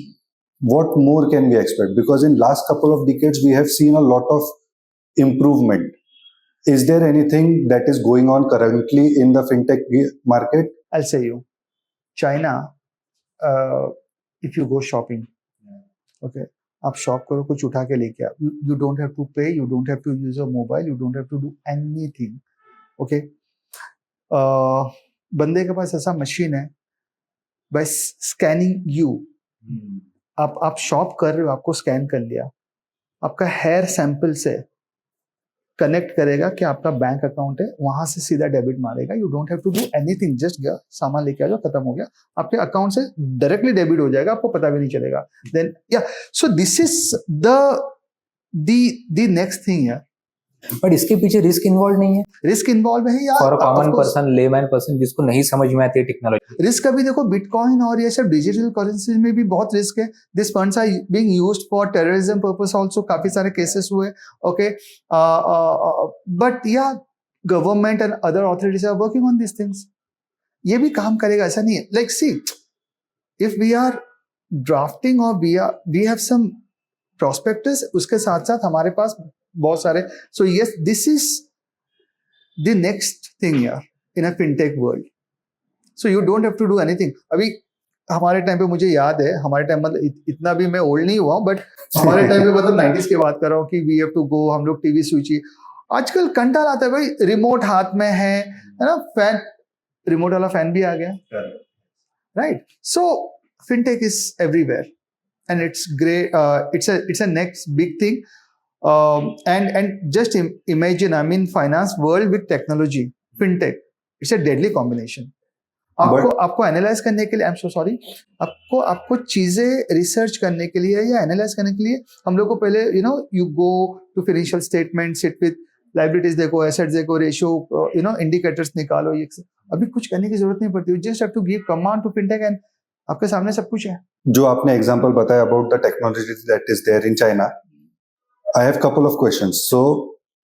What more can we expect? Because in last couple of decades, we have seen a lot of improvement. Is there anything that is going on currently in the fintech market? I'll say you, China, if you go shopping, okay, आप shop करो, कुछ उठा के लेके आओ, you don't have to pay, you don't have to use a mobile, you don't have to do anything. Okay, बंदे के पास ऐसा मशीन है, बाय स्कैनिंग यू, आप शॉप कर रहे हो, आपको स्कैन कर लिया, आपका हेयर सैंपल से कनेक्ट करेगा कि आपका बैंक अकाउंट है, वहां से सीधा डेबिट मारेगा. You don't have to do anything, just गया सामान लेके आ जाओ, खत्म हो गया, आपके अकाउंट से डायरेक्टली डेबिट हो जाएगा, आपको पता भी नहीं चलेगा. देन या सो this is the next thing यार. बट इसके पीछे रिस्क इन्वॉल्व नहीं है रिस्क इन्वॉल्व है यार, for common person, layman person जिसको नहीं समझ में आती है टेक्नोलॉजी. रिस्क अभी देखो, बिटकॉइन और ये सब डिजिटल करेंसी में भी बहुत रिस्क है. This funds are being used for terrorism purpose also, काफी सारे केसेस हुए. Okay, but yeah government and other authorities are working on this things. ये भी काम करेगा, ऐसा नहीं है. Like see, if we are drafting और वी हैव सम प्रोस्पेक्टस, उसके साथ साथ हमारे पास बहुत सारे. So yes, this is the next thing यार in a fintech world. So you don't have to do anything. अभी हमारे टाइम पे, मुझे याद है हमारे टाइम, मतलब इतना भी मैं ओल्ड नहीं हुआ हूं, बट हमारे टाइम पे मतलब 90s की बात कर रहा हूँ कि वी हैव टू गो, हम लोग टीवी स्विच. आजकल कंटाल आता है भाई, रिमोट हाथ में है ना, फैन, रिमोट वाला फैन भी आ गया, right. So fintech is everywhere and it's great. It's a next big thing. And just imagine, I mean, finance world with technology, fintech, it's a deadly combination. आपको analyse करने के लिए, I am so sorry, आपको चीजें research करने के लिए या एनालाइज करने के लिए हम लोग को पहले you go to financial statement, sit with liabilities देखो, एसेट्स देखो, रेशियो, इंडिकेटर्स निकालो. ये अभी कुछ करने की जरूरत नहीं पड़ती. You just have to give command to fintech and आपके सामने सब कुछ है. जो आपने एग्जांपल बताया about the technology that is there in China, I have couple of questions. So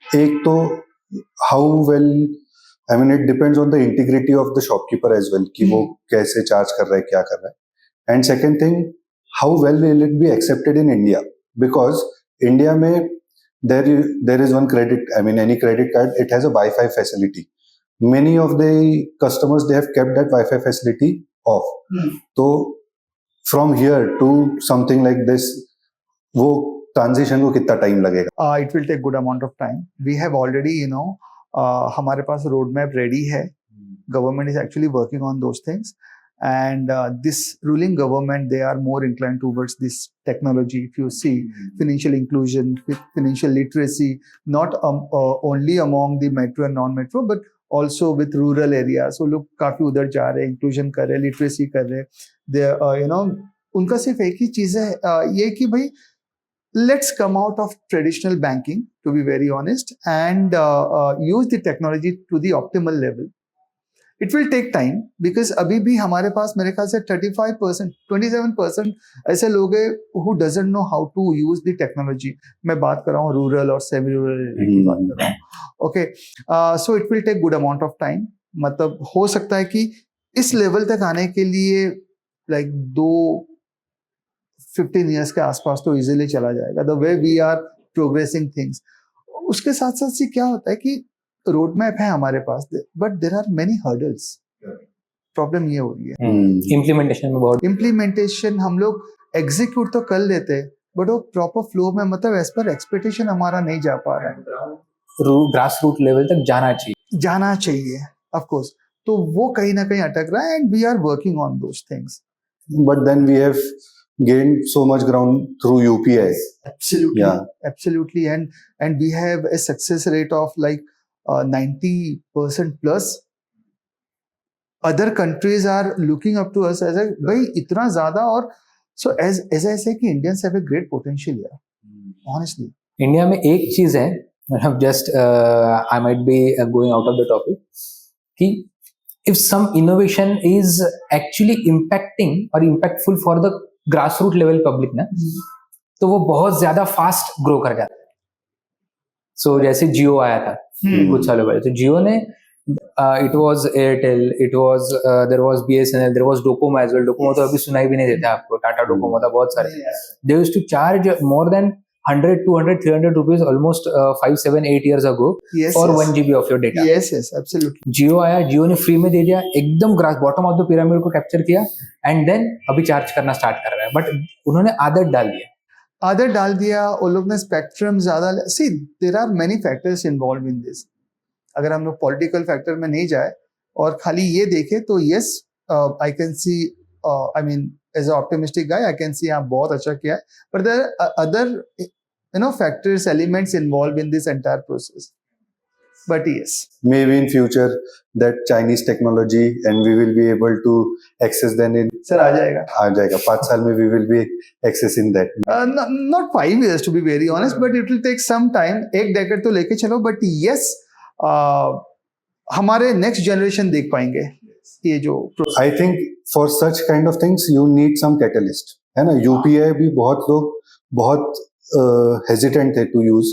एक तो how well, I mean it depends on the integrity of the shopkeeper as well, कि वो कैसे चार्ज कर रहा है, क्या कर रहा है. And second thing, how well will it be accepted in India, because India में there is one credit, I mean any credit card, it has a Wi-Fi facility. Many of the customers, they have kept that Wi-Fi facility off. So from here to something like this, वो transition को कितना time लगेगा? It will take good amount of time. We have already, हमारे पास road map ready है. Government is actually working on those things. And this ruling government, they are more inclined towards this technology. If you see financial inclusion, financial literacy, not only among the metro and non-metro, but also with rural areas. So लोग काफी उधर जा रहे हैं, inclusion कर रहे हैं, literacy कर रहे हैं. They, उनका सिर्फ एक ही चीज है, ये कि भाई let's come out of traditional banking, to be very honest, and use the technology to the optimal level. It will take time, because अभी भी हमारे पास मेरे ख्याल से 35%, 27% ऐसे लोग हैं who doesn't know how to use the technology. मैं बात कर रहा हूँ रूरल और सेमी रूरल की बात कर रहा हूँ. Okay, so it will take good amount of time. मतलब हो सकता है कि इस लेवल तक आने के लिए like 15 years के आसपास तो इजीली चला जाएगा, the way we are progressing things. उसके साथ साथ से क्या होता है कि रोड मैप है हमारे पास, but there are many hurdles. Problem ये हो रही है इम्प्लीमेंटेशन में. बहुत इम्प्लीमेंटेशन हम लोग एग्जीक्यूट तो कर लेते हैं, बट वो प्रॉपर फ्लो में, मतलब एज पर एक्सपेक्टेशन हमारा नहीं जा पा रहा है. ग्रास रूट लेवल तक जाना चाहिए ऑफ कोर्स. तो वो कहीं ना कहीं अटक रहा है, and we are working on those things. But then we have gained so much ground through UPI. Absolutely, yeah. Absolutely, and we have a success rate of like 90% plus. Other countries are looking up to us as a भाई इतना ज़्यादा. और so as I say कि Indians have a great potential here. Honestly, India में एक चीज है, मतलब just I might be going out of the topic, कि if some innovation is actually impacting or impactful for the grassroots level public ना, तो वो बहुत ज्यादा फास्ट ग्रो कर जाता है. सो जैसे जियो आया था कुछ सालों पहले, तो जियो ने it was Airtel, it was there was BSNL, there was Docomo as well. Docomo तो अभी सुनाई भी नहीं देता आपको, टाटा डोकोमो था, बहुत सारे. They used to charge more than 100, 200, 300 rupees almost 5, 7, 8 years ago for 1 GB of your data. Yes, absolutely. जियो आया, जियो ने फ्री में दे दिया, एकदम grass bottom of the pyramid को कैप्चर किया, एंड देन अभी चार्ज करना स्टार्ट कर रहा है. बट उन्होंने आदत डाल दिया. आदत डाल दिया, वो लोग ने स्पेक्ट्रम ज्यादा। See there are many factors involve in this. अगर हम लोग पॉलिटिकल फैक्टर में नहीं जाए और खाली ये देखें तो yes, I can see, I mean as a optimistic guy I can see आप बहुत अच्छा किया है, but there are other factors, elements involved in this entire process. But yes, maybe in future that Chinese technology and we will be able to access then in sir, आ जाएगा। 5 साल में we will be accessing that. Not 5 years to be very honest, but it will take some time. एक decade तो लेके चलो, but yes, हमारे next generation देख पाएंगे ये जो process। I think for such kind of things you need some catalyst, है ना? UPI भी बहुत लोग बहुत hesitant थे to use,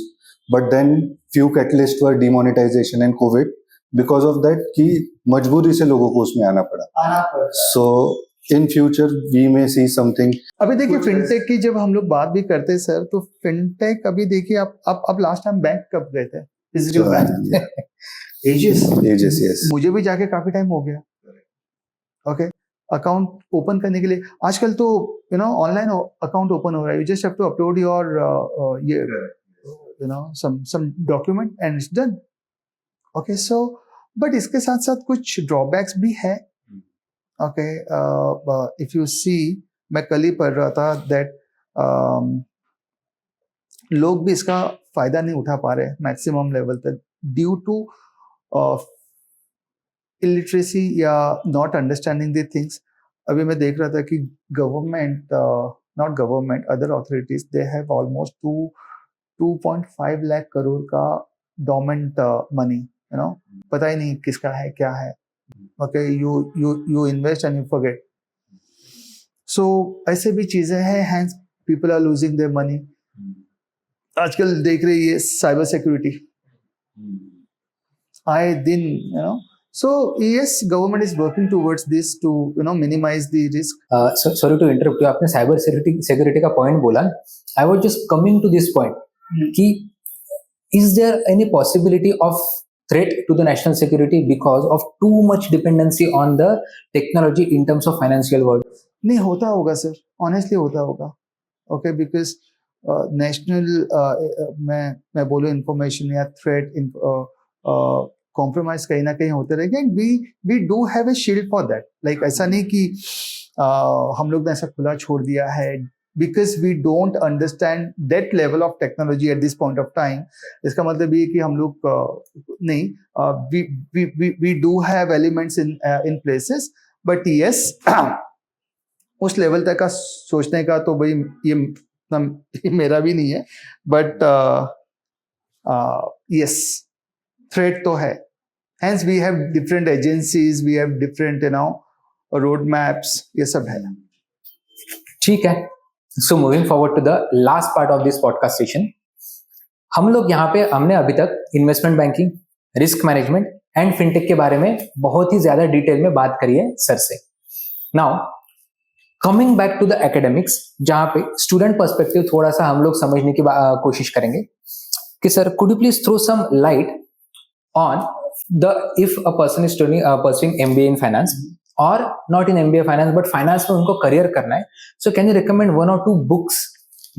but then few catalysts were demonetization and COVID. Because of that कि मजबूरी से लोगों को उसमें आना पड़ा। So in future we may see something. अभी देखिए फिनटेक की जब हम लोग बात भी करते हैं सर, तो फिनटेक अभी देखिए आप लास्ट टाइम बैंक कब गए थे? फिजिकल बैंक एजेस यस, मुझे भी जाके काफी टाइम हो गया। ओके, अकाउंट ओपन करने के लिए आजकल तो ऑनलाइन अकाउंट ओपन हो रहा है। You just have to upload your some document and it's done. Okay, so but इसके साथ साथ कुछ ड्रॉबैक्स भी है। ओके, इफ यू सी, मैं कल ही पढ़ रहा था दैट लोग भी इसका फायदा नहीं उठा पा रहे मैक्सिमम लेवल तक ड्यू टू इलिटरेसी या नॉट अंडरस्टैंडिंग द थिंग्स। अभी मैं देख रहा था कि government, not government, other authorities, they have almost 2.5 lakh crore का डोमेंट मनी, पता ही नहीं किसका है क्या है। Okay, you invest and you forget. So ऐसे भी चीजें हैं, hence people are losing their money. आजकल देख रही है साइबर सिक्योरिटी आए दिन, so yes, government is working towards this to minimize the risk. Sorry to interrupt you, आपने साइबर सिक्योरिटी का पॉइंट बोला। I was just coming to this point कि is there any possibility of threat to the national security because of too much dependency on the technology in terms of financial world? नहीं होता होगा sir, honestly होता होगा। Okay, because national मैं बोलूँ information या threat compromise कहीं ना कहीं होते रहेंगे। And we do have a shield for that. Like ऐसा नहीं कि हम लोग ने ऐसा खुला छोड़ दिया है, because we don't understand that level of technology at this point of time. इसका मतलब ये कि हम लोग नहीं, we do have elements in places, but yes उस लेवल तक का सोचने का तो भाई ये मेरा भी नहीं है। बट यस, थ्रेट तो है। Hence we have different agencies, we have different road maps, ये सब है। ठीक है, so moving forward to the last part of this podcast session, हम लोग यहाँ पे हमने अभी तक investment banking, risk management and fintech के बारे में बहुत ही ज्यादा डिटेल में बात करी है सर से। Now coming back to the academics, जहाँ पे स्टूडेंट पर्सपेक्टिव थोड़ा सा हम लोग समझने की कोशिश करेंगे कि sir could you please throw some light on if a person is pursuing MBA in finance or not in MBA finance but finance में उनको career करना है, so can you recommend 1 or 2 books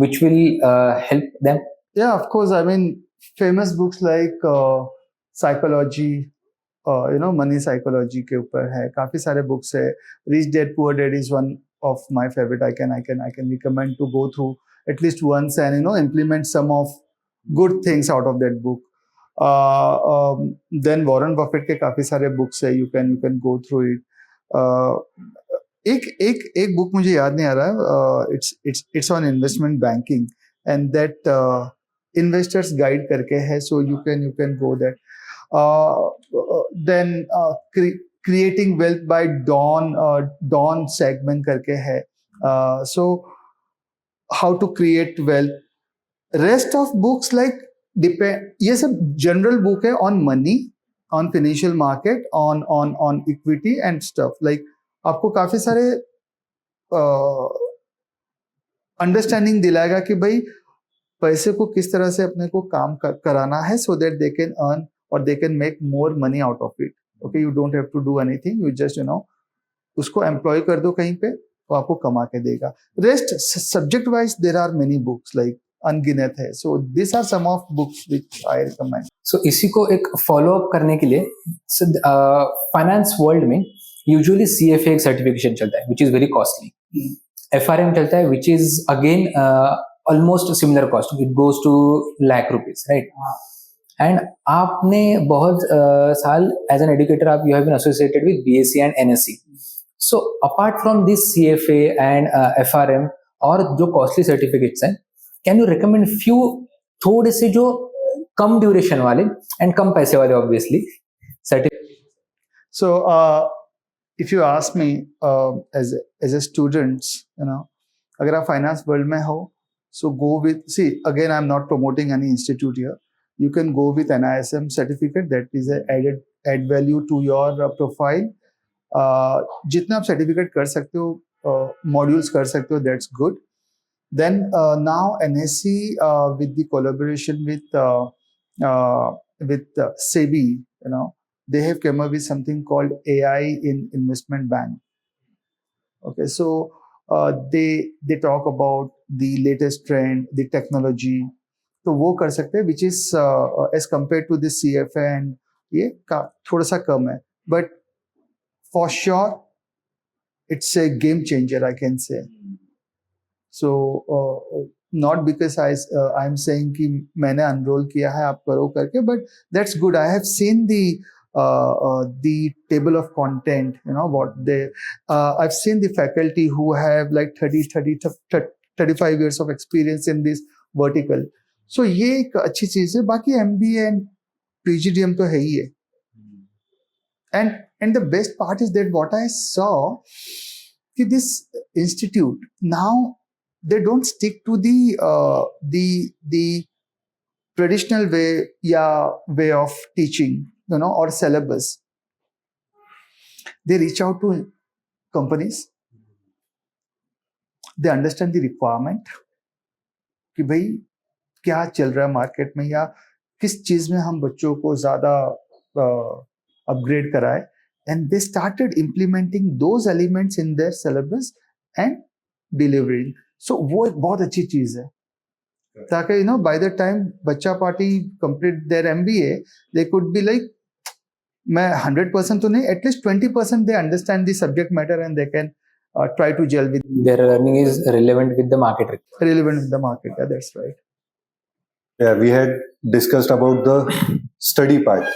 which will help them? Yeah, of course. I mean, famous books like psychology, money psychology के ऊपर है, काफी सारे books है। Rich Dad Poor Dad is one of my favorite. I can recommend to go through at least once and implement some of good things out of that book. Then Warren Buffett के काफी सारे books है, you can go through it. एक book मुझे याद नहीं आ रहा है, it's on investment banking and that investors guide करके है, so you can go that. Then creating wealth by Don Segment करके है, so how to create wealth. Rest of books like ये सब जनरल बुक है on money, on financial market, on equity and stuff. Like आपको काफी सारे understanding दिलाएगा कि भाई पैसे को किस तरह से अपने को काम कराना है, so that they can earn और they can make more money out of it. Okay, you don't have to do anything, you just उसको एम्प्लॉय कर दो कहीं पे तो आपको कमा के देगा. Rest subject wise there are many books like अनगिनत है. So this are some of books which I recommend. So इसी को एक फॉलो अप करने के लिए फाइनेंस वर्ल्ड में यूजुअली CFA एक सर्टिफिकेशन चलता है which is very costly. FRM चलता है which is again almost similar cost, it goes two lakh rupees, right. And आपने बहुत साल एज एन एजुकेटर आप you have been associated with BSc and NSc. So apart from this CFA and FRM और जो costly certificates हैं, can you recommend few थोड़े से जो कम ड्यूरेशन वाले एंड कम पैसे वाले obviously certificate? So if you ask me as a student, अगर आप फाइनेंस वर्ल्ड में हो, so go with, see again I'm not promoting any institute here. You can go with NISM certificate, that is a add value to your profile. जितना आप certificate कर सकते हो, modules कर सकते हो, that's good. Then now NSC with the collaboration with SEBI, they have come up with something called AI in investment bank. Okay, so they talk about the latest trend, the technology. तो वो कर सकते हैं, which is as compared to the CFA and ये थोड़ा सा कम है, but for sure it's a game changer, I can say. So not because I'm saying कि मैंने enroll किया है आप करो करके, but that's good. I have seen the table of content, what they I've seen the faculty who have like 35 years of experience in this vertical. So ये एक अच्छी चीज है. बाकी MBA and PGDM तो है ही है. And the best part is that what I saw कि this institute now they don't stick to the traditional way of teaching, or syllabus. They reach out to companies. They understand the requirement कि भाई क्या चल रहा है market में, या किस चीज में हम बच्चों को ज्यादा अपग्रेड कराए. And they started implementing those elements in their syllabus and delivering. So वो एक बहुत अच्छी चीज है, ताकि by the time बच्चा party complete their MBA, they could be like, मैं 100% तो नहीं, at least 20% they understand the subject matter and they can try to gel with. Their learning is relevant with the market. Relevant with the market, yeah, that's right. Yeah, we had discussed about the study part.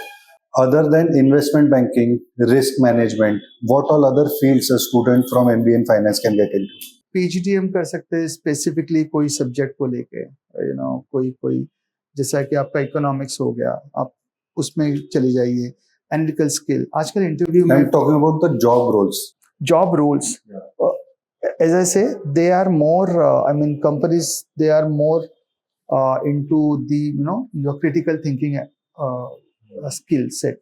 Other than investment banking, risk management, what all other fields a student from MBA in finance can get into? PGDM कर सकते हैं specifically कोई subject को लेके, कोई जैसा कि आपका इकोनॉमिक्स हो गया, आप उसमें चले जाइए. एनालिटिकल स्किल आजकल इंटरव्यू में. I'm talking about the job roles. Job roles, as I say, they are more. Companies, they are more into the your critical thinking skill set.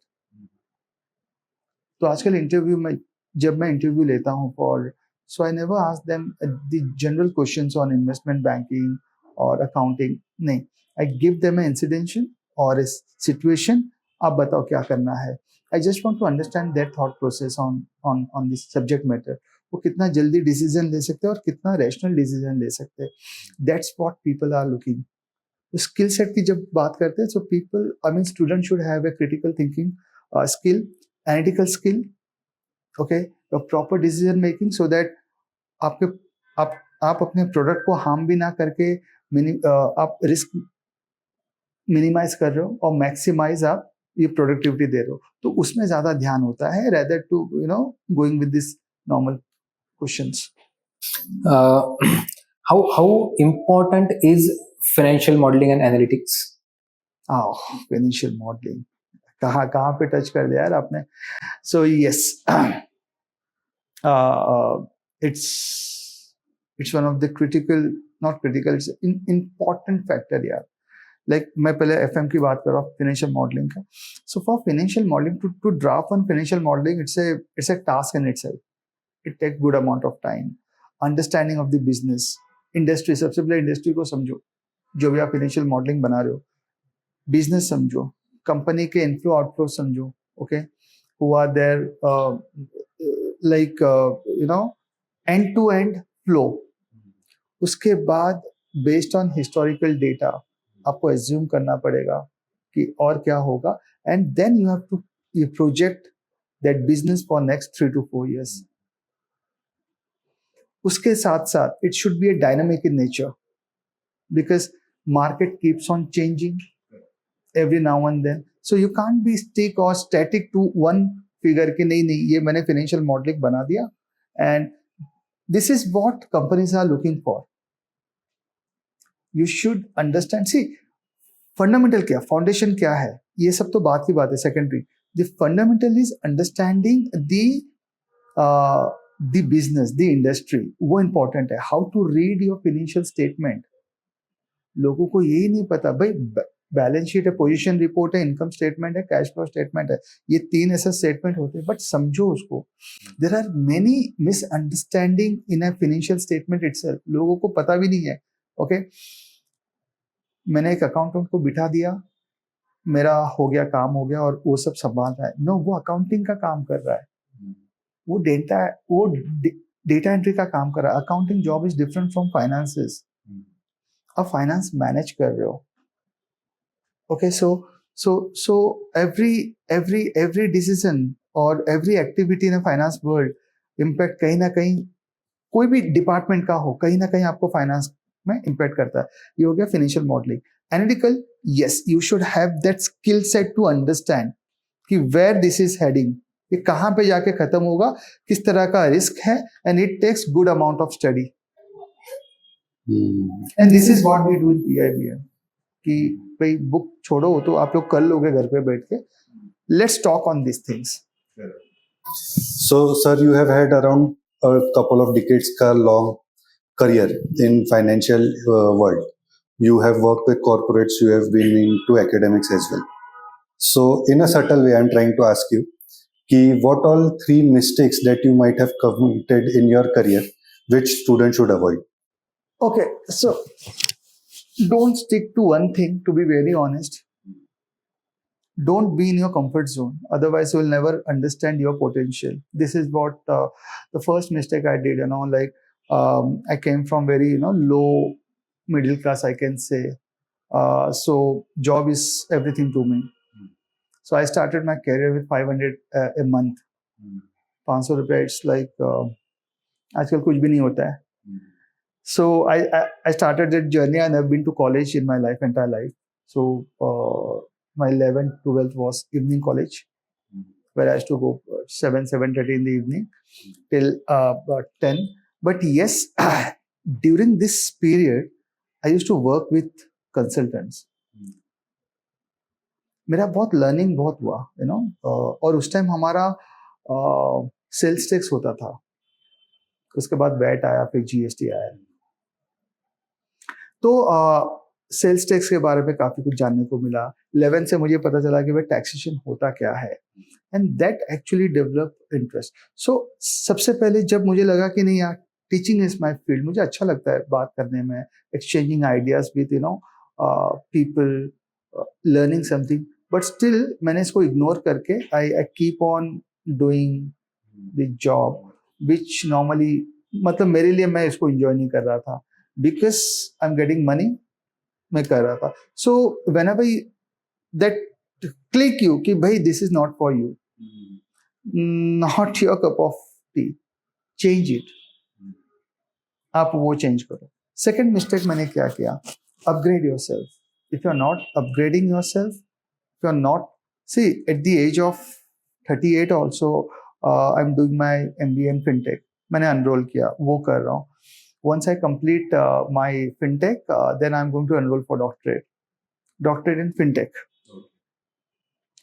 तो आजकल इंटरव्यू में जब मैं इंटरव्यू लेता हूँ for, so I never ask them the general questions on investment banking or accounting. नहीं, I give them an incidential or a situation. आप बताओ क्या करना है. I just want to understand their thought process on this subject matter. वो कितना जल्दी decision ले सकते हैं और कितना रैशनल डिसीजन ले सकते हैं. That's what people are looking. Skill set की जब बात करते हैं, so people, students should have a critical thinking skill, analytical skill, okay, a proper decision making, so that आप अपने प्रोडक्ट को हार्म भी ना करके आप रिस्क मिनिमाइज कर रहे हो और मैक्सिमाइज आप ये प्रोडक्टिविटी दे रहे हो. तो उसमें ज्यादा ध्यान होता है rather to going with this normal questions. How important is financial modeling and analytics? Financial modelling कहाँ पे टच कर दिया यार आपने. So yes, it's one of the not critical, it's important factor यार. Like मैं पहले FM की बात कर रहा हूँ, फाइनेंशियल मॉडलिंग का. So for financial modeling, to draft on financial modeling, it's a task in itself. It takes good amount of time. Understanding of the business, industry, सबसे पहले इंडस्ट्री को समझो. जो भी आप फाइनेंशियल मॉडलिंग बना रहे हो, बिजनेस समझो, कंपनी के इनफ्लो आउटफ्लो समझो. Okay, who are there, like end to end flow. उसके बाद बेस्ड ऑन हिस्टोरिकल डेटा आपको एज्यूम करना पड़ेगा कि और क्या होगा, and then you have to you project that business for next 3 to 4 years। उसके साथ साथ it should be a dynamic in nature, because market keeps on changing every now and then, so you can't be stick or static to one figure कि नहीं ये मैंने financial modeling बना दिया, and this is what companies are looking for। you should understand, see fundamental क्या, foundation क्या है, ये सब तो बात की बात है, secondary। the fundamental is understanding the business, the industry, वो important है। how to read your financial statement, लोगों को यही नहीं पता भाई, बैलेंस शीट है, पोजीशन रिपोर्ट है, इनकम स्टेटमेंट है, कैश फ्लो स्टेटमेंट है, ये 3 ऐसे स्टेटमेंट होते हैं, बट समझो उसको। There are many misunderstanding in a financial statement itself, लोगों को पता भी नहीं है। ओके, मैंने एक अकाउंटेंट को बिठा दिया, मेरा हो गया, काम हो गया और वो सब संभाल रहा है। नो, वो अकाउंटिंग का काम कर रहा है, वो डेटा एंट्री का काम कर रहा है। Accounting job is different from finances. अब फाइनेंस मैनेज कर रहे हो। ओके, सो every decision और every activity in a finance world impact कहीं ना कहीं, कोई भी डिपार्टमेंट का हो, कहीं ना कहीं आपको फाइनेंस में इम्पैक्ट करता है। ये हो गया financial modelling. Analytical, yes, you should have that skill set to understand कि वेयर दिस इज हेडिंग, ये कहाँ पे जाके खत्म होगा, किस तरह का रिस्क है, and it takes good amount of study. And this is what we do in PIBM कि भाई बुक छोड़ो, तो आप लोग कर लोगे घर पे बैठ के। Let's talk on this things. So, sir, you have had around a couple of decades ka long career in financial world. You have worked with corporates. You have been into academics as well. So, in a subtle way, I'm trying to ask you, ki what all 3 mistakes that you might have committed in your career, which students should avoid? Okay, so don't stick to one thing, to be very honest. Don't be in your comfort zone, otherwise you'll never understand your potential. This is what the first mistake I did, like I came from very low middle class, I can say. So job is everything to me. So I started my career with 500 a month. 500 रुपया, it's like आजकल कुछ भी नहीं होता है। So I started that journey. I never been to college in my entire life. So my 11th, 12th was evening college, where I used to go 7:30 in the evening till about 10. But yes, during this period, I used to work with consultants. मेरा बहुत learning बहुत हुआ, और उस time हमारा sales tax होता था, उसके बाद वैट आया, फिर GST आया। तो सेल्स टैक्स के बारे में काफी कुछ जानने को मिला। 11 से मुझे पता चला कि भाई टैक्सेशन होता क्या है, and that actually develop interest. So सबसे पहले जब मुझे लगा कि नहीं यार, टीचिंग इज माय फील्ड, मुझे अच्छा लगता है बात करने में, exchanging ideas with people, learning something, but still मैंने इसको इग्नोर करके I keep on doing the job which normally, मतलब मेरे लिए मैं इसको एंजॉय नहीं कर रहा था, because I am getting money, मैं कर रहा था। So whenever that click you कि भाई this is not for you, not your cup of tea, change it, आप वो चेंज करो। सेकेंड मिस्टेक मैंने क्या किया, upgrade yourself. If you are not upgrading yourself, if you are not, see at the age of 38 also I am doing my MBA in Fintech, मैंने unroll किया, वो कर रहा हूँ। Once I complete my Fintech, then I'm going to enroll for doctorate in Fintech,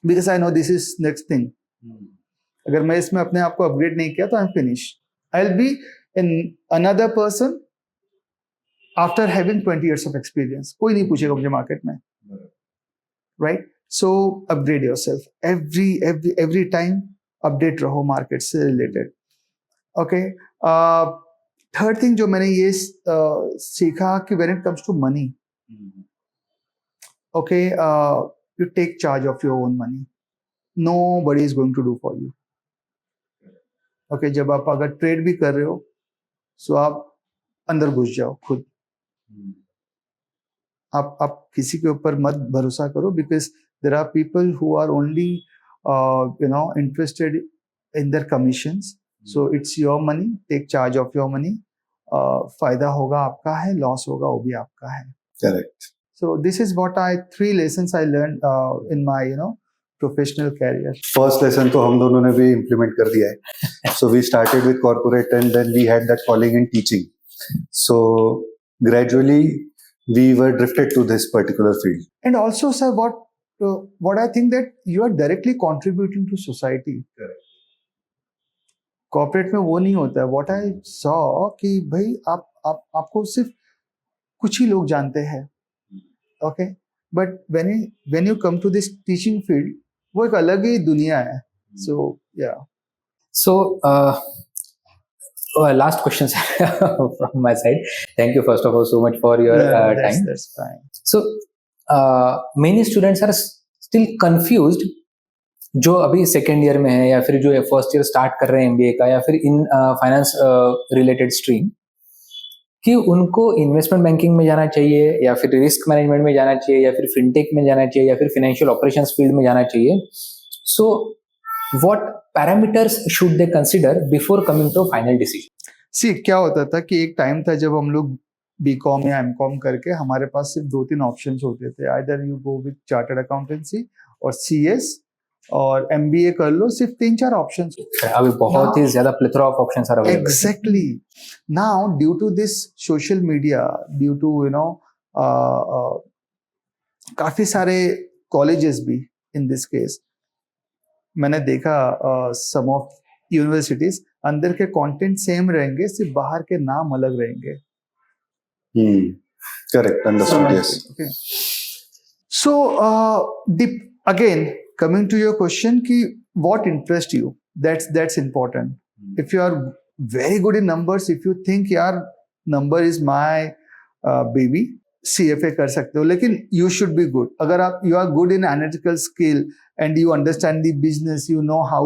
because I know this is next thing. अगर मैं इसमें अपने आप को अपग्रेड नहीं किया तो I'm finished. I'll be another person after having 20 years of experience. कोई नहीं पूछेगा मुझे मार्केट में, right? So upgrade yourself every time, update रहो मार्केट से रिलेटेड। Okay. थर्ड थिंग जो मैंने ये सीखा कि when it comes to money, okay, you take charge of your own money, nobody is going to do for you. Okay, जब आप अगर ट्रेड भी कर रहे हो, सो आप अंदर घुस जाओ खुद. आप किसी के ऊपर मत भरोसा करो, because there are people who are only interested in their commissions. So it's your money, take charge of your money. फायदा होगा आपका है, लॉस होगा वो भी आपका है. Correct. So this is what 3 lessons I learned in my professional career. First lesson तो हम दोनों ने भी इम्प्लीमेंट कर दिया है. So we started with corporate and then we had that calling in teaching. So gradually we were drifted to this particular field. And also, sir, what I think that you are directly contributing to society. Correct. Corporate में वो नहीं होता है. What I saw कि भाई आपको सिर्फ कुछ ही लोग जानते हैं. Okay, but when you come to this teaching field, वो एक अलग ही दुनिया है. So yeah. So last question from my side. Thank you first of all so much for your time. That's fine. So many students are still confused, जो अभी second year में है या फिर जो फर्स्ट ईयर स्टार्ट कर रहे हैं एमबीए का या फिर इन फाइनेंस रिलेटेड स्ट्रीम, कि उनको इन्वेस्टमेंट बैंकिंग में जाना चाहिए या फिर रिस्क मैनेजमेंट में जाना चाहिए या फिर फिनटेक में जाना चाहिए या फिर फाइनेंशियल ऑपरेशंस फील्ड में जाना चाहिए. So what parameters should they consider before coming to final decision? See क्या होता था कि एक टाइम था जब हम लोग बीकॉम या एमकॉम करके हमारे पास सिर्फ 2-3 ऑप्शंस होते थे. Either you go with chartered accountancy और सीएस और एमबीए कर लो. सिर्फ 3-4 ऑप्शंस. अभी बहुत ही ज्यादा plethora of options are available. Exactly. Now, due to this social media, due to काफी सारे कॉलेजेस भी इन दिस केस मैंने देखा, सम ऑफ यूनिवर्सिटीज अंदर के कंटेंट सेम रहेंगे, सिर्फ बाहर के नाम अलग रहेंगे. Correct. Understood. Yes. Okay. So again, coming to your question, ki what interests you, that's important. If you are very good in numbers, if you think yaar number is my baby, CFA कर सकते हो, लेकिन you should be good. अगर आप you are good in analytical skill and you understand the business, you know how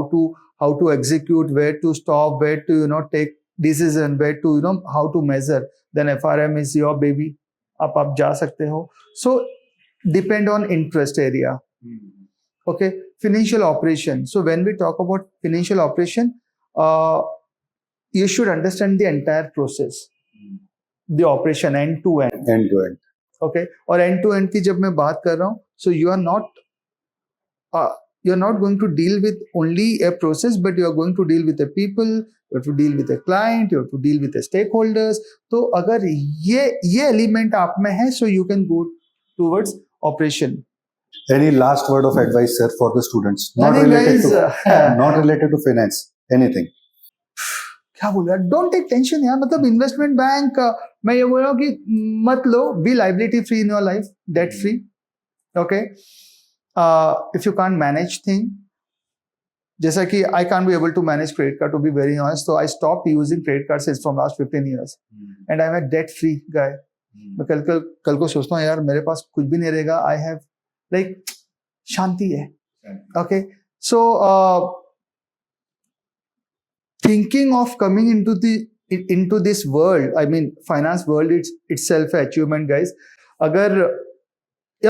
to execute, where to stop, where to take decision, where to how to measure, then FRM is your baby. आप जा सकते हो. So depend on interest area. Okay, financial operation. So when we talk about financial operation, you should understand the entire process, the operation end to end. End to end. Okay, और end to end की जब मैं बात कर रहा हूँ, so you are not going to deal with only a process, but you are going to deal with the people, you have to deal with the client, you have to deal with the stakeholders. तो अगर ये element आप में है, so you can go towards operation. Any last word of advice, sir, for the students? Not related to finance. Anything. क्या बोला? Don't take tension यार. मतलब इन्वेस्टमेंट बैंक मैं ये बोल रहा हूँ कि मत लो. Be liability free in your life, debt free. Okay. If you can't manage thing, जैसा कि I can't be able to manage credit card, to be very honest, so I stopped using credit cards from last 15 years, and I'm a debt free guy. मैं कल को सोचता हूँ यार मेरे पास कुछ भी नहीं रहेगा. I have like शांति है. Okay, so thinking of coming into this world, I mean finance world, itself a achievement, guys. अगर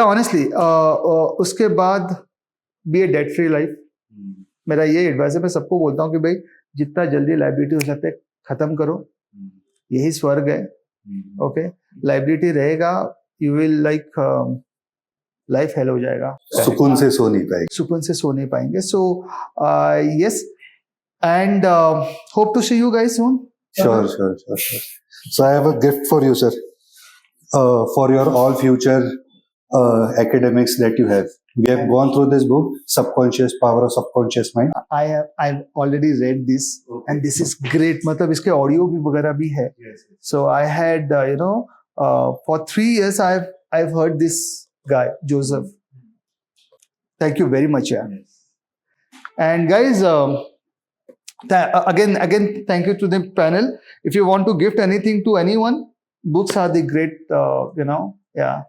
honestly उसके बाद be a debt free life. मेरा ये एडवाइस है. मैं सबको बोलता हूँ कि भाई जितना जल्दी लाइबिलिटी हो सकता है खत्म करो, यही स्वर्ग है. ओके, लाइबिलिटी रहेगा, you will like life hell हो जाएगा. सुकून से सो नहीं पाएंगे. So yes, and hope to see you guys soon. Sure. So I have a gift for you, sir, for your all future academics that you have. We have gone through this book, Subconscious Power of Subconscious Mind. I've already read this, and this is great. मतलब इसके audio भी वगैरह भी है. So I had for 3 years I've heard this guy Joseph. Thank you very much, yeah. And guys, again thank you to the panel. If you want to gift anything to anyone, books are the great yeah.